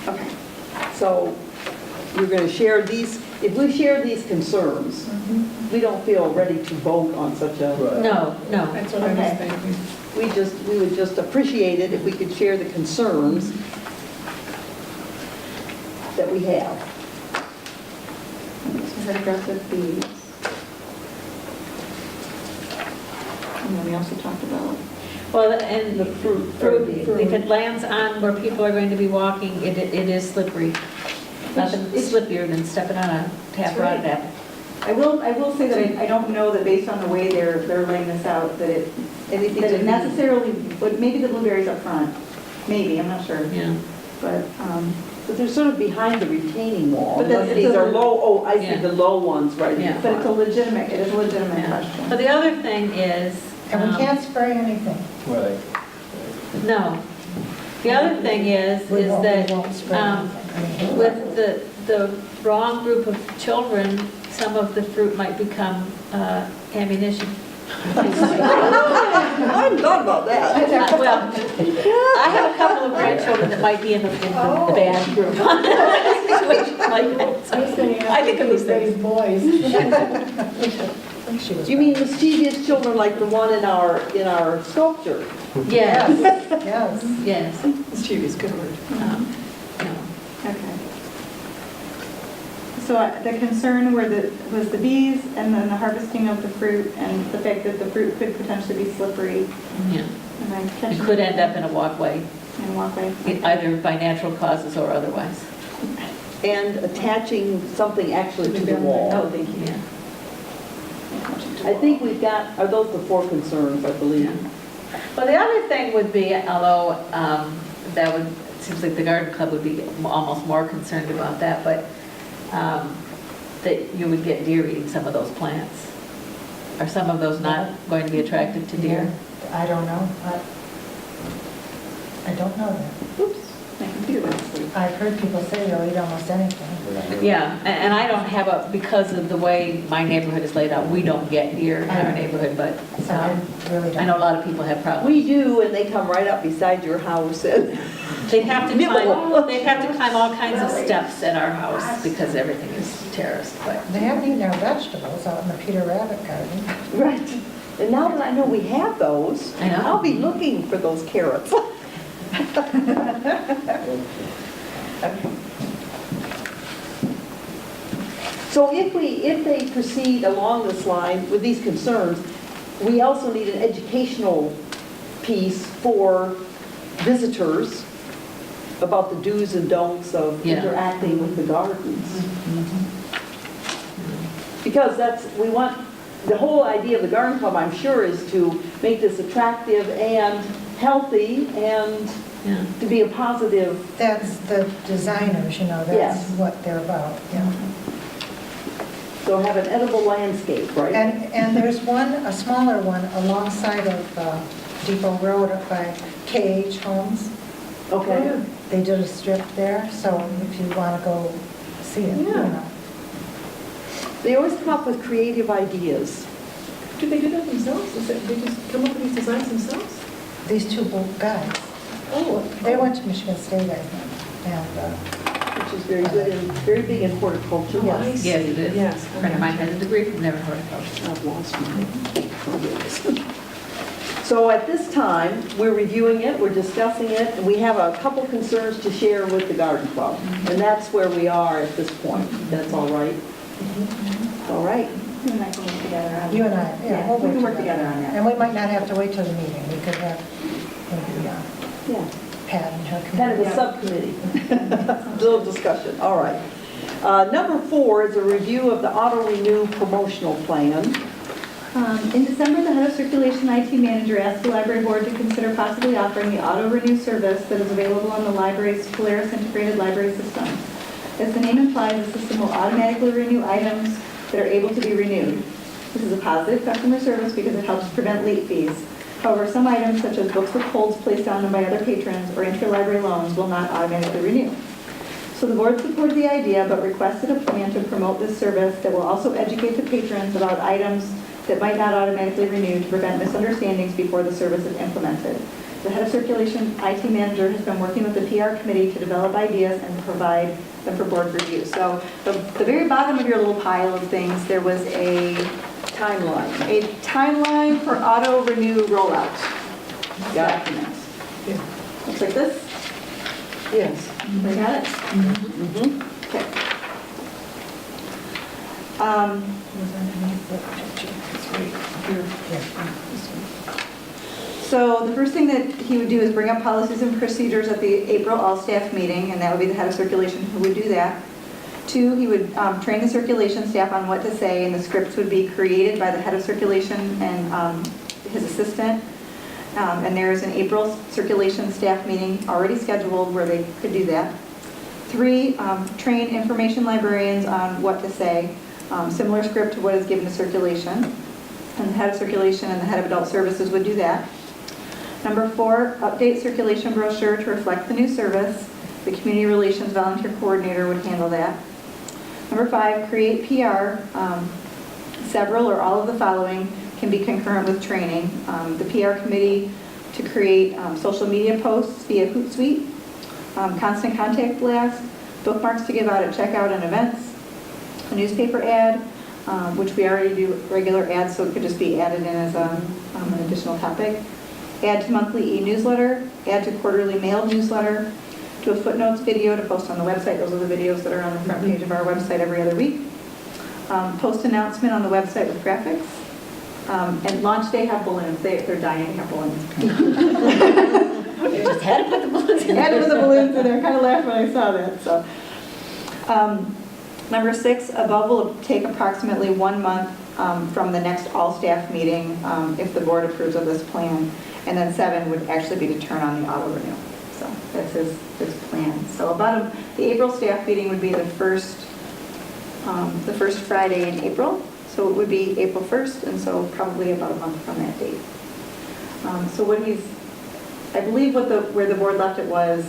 S3: Okay.
S1: so you're going to share these, if we share these concerns, we don't feel ready to vote on such a,
S4: Right.
S6: No.
S2: That's what I was
S3: Okay.
S2: thinking.
S1: we would just appreciate it if we could share the concerns that we have.
S3: So that aggressive fees. And then we also talked about.
S6: Well, and
S1: The fruit.
S6: if it lands on where people are going to be walking, it is slippery. Nothing slippier than stepping on a tap rotted apple.
S3: I will say that I don't know that based on the way they're laying this out, that it necessarily, but maybe the blueberries up front, maybe, I'm not sure.
S6: Yeah.
S3: But,
S1: But they're sort of behind the retaining wall.
S3: But that's-
S1: Unless these are low, oh, I see
S6: Yeah.
S1: the low ones right in
S6: Yeah.
S1: the
S3: but it's
S1: front.
S3: it is a legitimate
S6: Yeah. But
S3: question.
S6: the other thing is.
S7: And we can't spray anything.
S4: Right.
S6: No. The other thing is
S7: We
S6: that
S7: won't spray anything. I mean,
S6: with the wrong group of children, some of the fruit might become ammunition.
S1: I hadn't thought about that.
S6: Well, I have a couple of grandchildren that might be in the bad group. Situation like that. So I think of these things.
S2: Boys.
S7: She was
S1: You mean mischievous children like the one in our sculpture?
S6: Yes,
S7: Yes.
S6: yes.
S8: Mischievous, good word.
S6: No.
S3: Okay. So the concern was the bees and then the harvesting of the fruit and the fact that the fruit could potentially be slippery
S6: Yeah.
S3: and then
S6: It
S3: catching
S6: could end up in a walkway,
S3: and walkway.
S6: either by natural causes or otherwise.
S1: And attaching something actually to the wall.
S6: Oh, thank you, yeah.
S1: I think we've got, are those the four concerns, I believe?
S6: Well, the other thing would be, although that would, it seems like the garden club would be almost more concerned about that, but that you would get deer eating some of those plants. Are some of those not going to be attractive to deer?
S7: I don't know. I don't know that.
S3: Oops, my computer went to sleep.
S7: I've heard people say they'll eat almost anything.
S6: Yeah, and I don't have because of the way my neighborhood is laid out, we don't get deer in our neighborhood, but
S7: So I really don't.
S6: I know a lot of people have problems.
S1: We do, and they come right up beside your house and
S6: They'd have to
S1: Nibble.
S6: climb all kinds of steps in our house because everything is terraced, but.
S7: They haven't eaten our vegetables out in the Peter Rabbit garden.
S1: right. And now that I know we have those,
S6: I know.
S1: I'll be looking for those carrots. So if they proceed along this line with these concerns, we also need an educational piece for visitors about the do's and don'ts of
S6: Yeah.
S1: interacting with the gardens. Because we want, the whole idea of the garden club, I'm sure, is to make this attractive and healthy and
S6: Yeah.
S1: to be a positive.
S7: That's the designers, that's
S1: Yes.
S7: what they're about, yeah.
S1: So have an edible landscape, right?
S7: And there's one, a smaller one alongside of Depot Road up by KH Homes.
S1: Okay.
S7: They did a strip there, so if you want to go see it,
S1: They always come up with creative ideas.
S8: Do they do that themselves? Is it, they just come up with these designs themselves?
S7: These two guys,
S8: Oh,
S7: they went to Michigan State, I think, and
S1: Which is very good and very big in horticulture.
S8: Oh, I see.
S6: Yes, it is.
S8: Yes.
S6: A friend of mine has a degree from there in horticulture.
S1: I've lost mine. So at this time, we're reviewing it, we're discussing it, and we have a couple concerns to share with the garden club. And that's where we are at this point. That's all right? All right.
S3: You and I can work together on it.
S7: you and I,
S3: Yeah,
S7: we'll
S3: we can
S7: wait
S3: work together on that.
S7: And we might not have to wait till the meeting, we could have maybe
S1: Yeah.
S7: Pat and her
S1: Kind of
S7: committee.
S1: a subcommittee. Little discussion, all right. Number 4 is a review of the auto renew promotional plan.
S3: In December, the head of circulation IT manager asked the library board to consider possibly offering the auto renew service that is available on the library's Polaris integrated library system. As the name implies, the system will automatically renew items that are able to be renewed. This is a positive customer service because it helps prevent late fees. However, some items such as books with holds placed on them by other patrons or interlibrary loans will not automatically renew. So the board supported the idea but requested a plan to promote this service that will also educate the patrons about items that might not automatically renew to prevent misunderstandings before the service is implemented. The head of circulation IT manager has been working with the PR committee to develop ideas and provide them for board review. So the very bottom of your little pile of things, there was a timeline for auto renew rollout document.
S8: Yeah.
S3: Looks like this.
S1: Yes.
S3: We got it?
S1: Mhm.
S3: Okay.
S7: Was underneath the picture. It's right here. Yeah.
S3: So the first thing that he would do is bring up policies and procedures at the April all-staff meeting, and that would be the head of circulation who would do that. 2, he would train the circulation staff on what to say, and the scripts would be created by the head of circulation and his assistant. And there's an April circulation staff meeting already scheduled where they could do that. 3, train information librarians on what to say, similar script to what is given to circulation. And the head of circulation and the head of adult services would do that. Number 4, update circulation brochure to reflect the new service. The community relations volunteer coordinator would handle that. Number 5, create PR. Several or all of the following can be concurrent with training. The PR committee to create social media posts via Hootsuite, constant contact blast, bookmarks to give out at checkout and events, a newspaper ad, which we already do regular ads, so it could just be added in as an additional topic. Add to monthly e-newsletter, add to quarterly mailed newsletter, to a footnotes video to post on the website. Those are the videos that are on the front page of our website every other week. Post announcement on the website with graphics. And launch day have balloons. They're dying to have balloons.
S6: You just had to put the balloons in.
S3: Had to put the balloons in there. I kind of laughed when I saw that. So, number 6, above will take approximately 1 month from the next all-staff meeting if the board approves of this plan. And then 7 would actually be to turn on the auto renew. So that's his plan. So about the April staff meeting would be the first Friday in April. So it would be April 1st, and so probably about a month from that date. So what I believe where the board left it was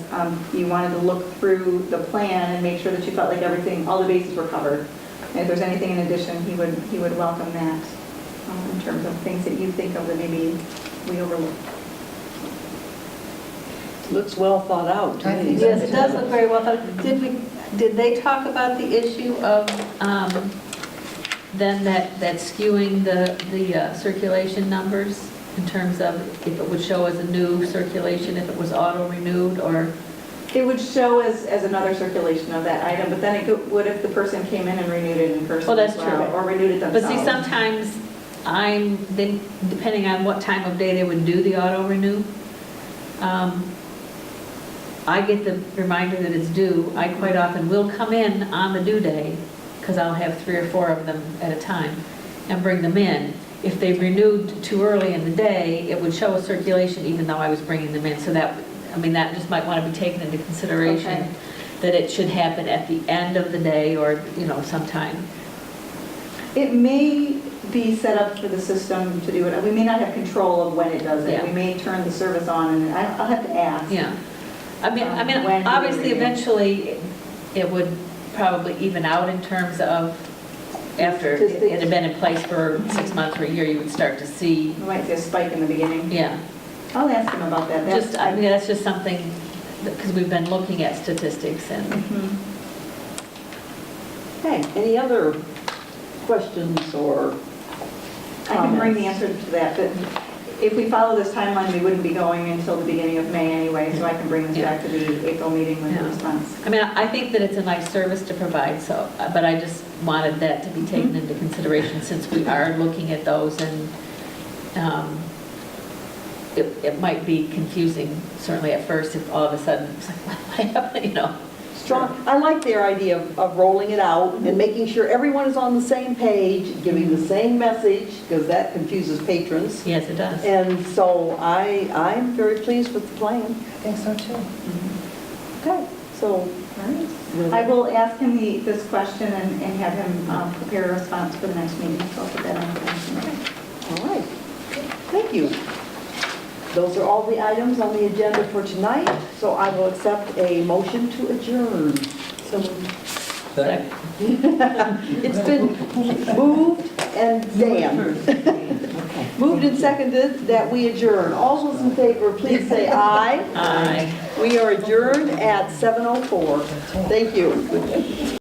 S3: you wanted to look through the plan and make sure that you felt like all the bases were covered. And if there's anything in addition, he would welcome that in terms of things that you think of that maybe we overlooked.
S1: Looks well thought out to
S7: I
S1: me.
S7: think so.
S6: Yes, it does look very well thought. Did they talk about the issue of then that skewing the circulation numbers in terms of if it would show as a new circulation, if it was auto-renewed, or?
S3: It would show as another circulation of that item, but then it would if the person came in and renewed it in person
S6: Well, that's
S3: as well,
S6: true.
S3: or renewed it
S6: But
S3: themselves.
S6: see, sometimes then depending on what time of day they would do the auto renew, I get the reminder that it's due. I quite often will come in on the due day, because I'll have 3 or 4 of them at a time, and bring them in. If they renewed too early in the day, it would show a circulation even though I was bringing them in. So that, I mean, that just might want to be taken into consideration,
S3: Okay.
S6: that it should happen at the end of the day or, sometime.
S3: It may be set up for the system to do it. We may not have control of when it does it.
S6: Yeah.
S3: We may turn the service on, and I'll have to ask.
S6: Yeah. I mean,
S3: When do
S6: obviously,
S3: they renew?
S6: eventually, it would probably even out in terms of after it had been in place for 6 months or a year, you would start to see,
S3: We might see a spike in the beginning.
S6: yeah.
S3: I'll ask him about that. That's-
S6: Just, I mean, that's just something, because we've been looking at statistics and,
S3: Mhm.
S1: Okay, any other questions or
S3: I can bring the
S1: comments?
S3: answer to that, but if we follow this timeline, we wouldn't be going until the beginning of May anyway, so I can bring this back to the April meeting with
S6: Yeah.
S3: a response.
S6: I mean, I think that it's a nice service to provide, so, but I just wanted that to be taken into consideration since we are looking at those, and it might be confusing, certainly at first, if all of a sudden, it's like, what happened,
S1: Strong, I like their idea of rolling it out and making sure everyone is on the same page, giving the same message, because that confuses patrons.
S6: Yes, it does.
S1: And so I'm very pleased with the plan.
S7: I think so too.
S1: Okay, so.
S3: I will ask him this question and have him prepare a response for the next meeting, so I'll put that on the agenda.
S1: All right, thank you. Those are all the items on the agenda for tonight, so I will accept a motion to adjourn. So
S4: Second.
S1: it's been moved and Dan. Moved and seconded that we adjourn. All those in favor, please say aye.
S6: Aye.
S1: We are adjourned at 7:04. Thank you.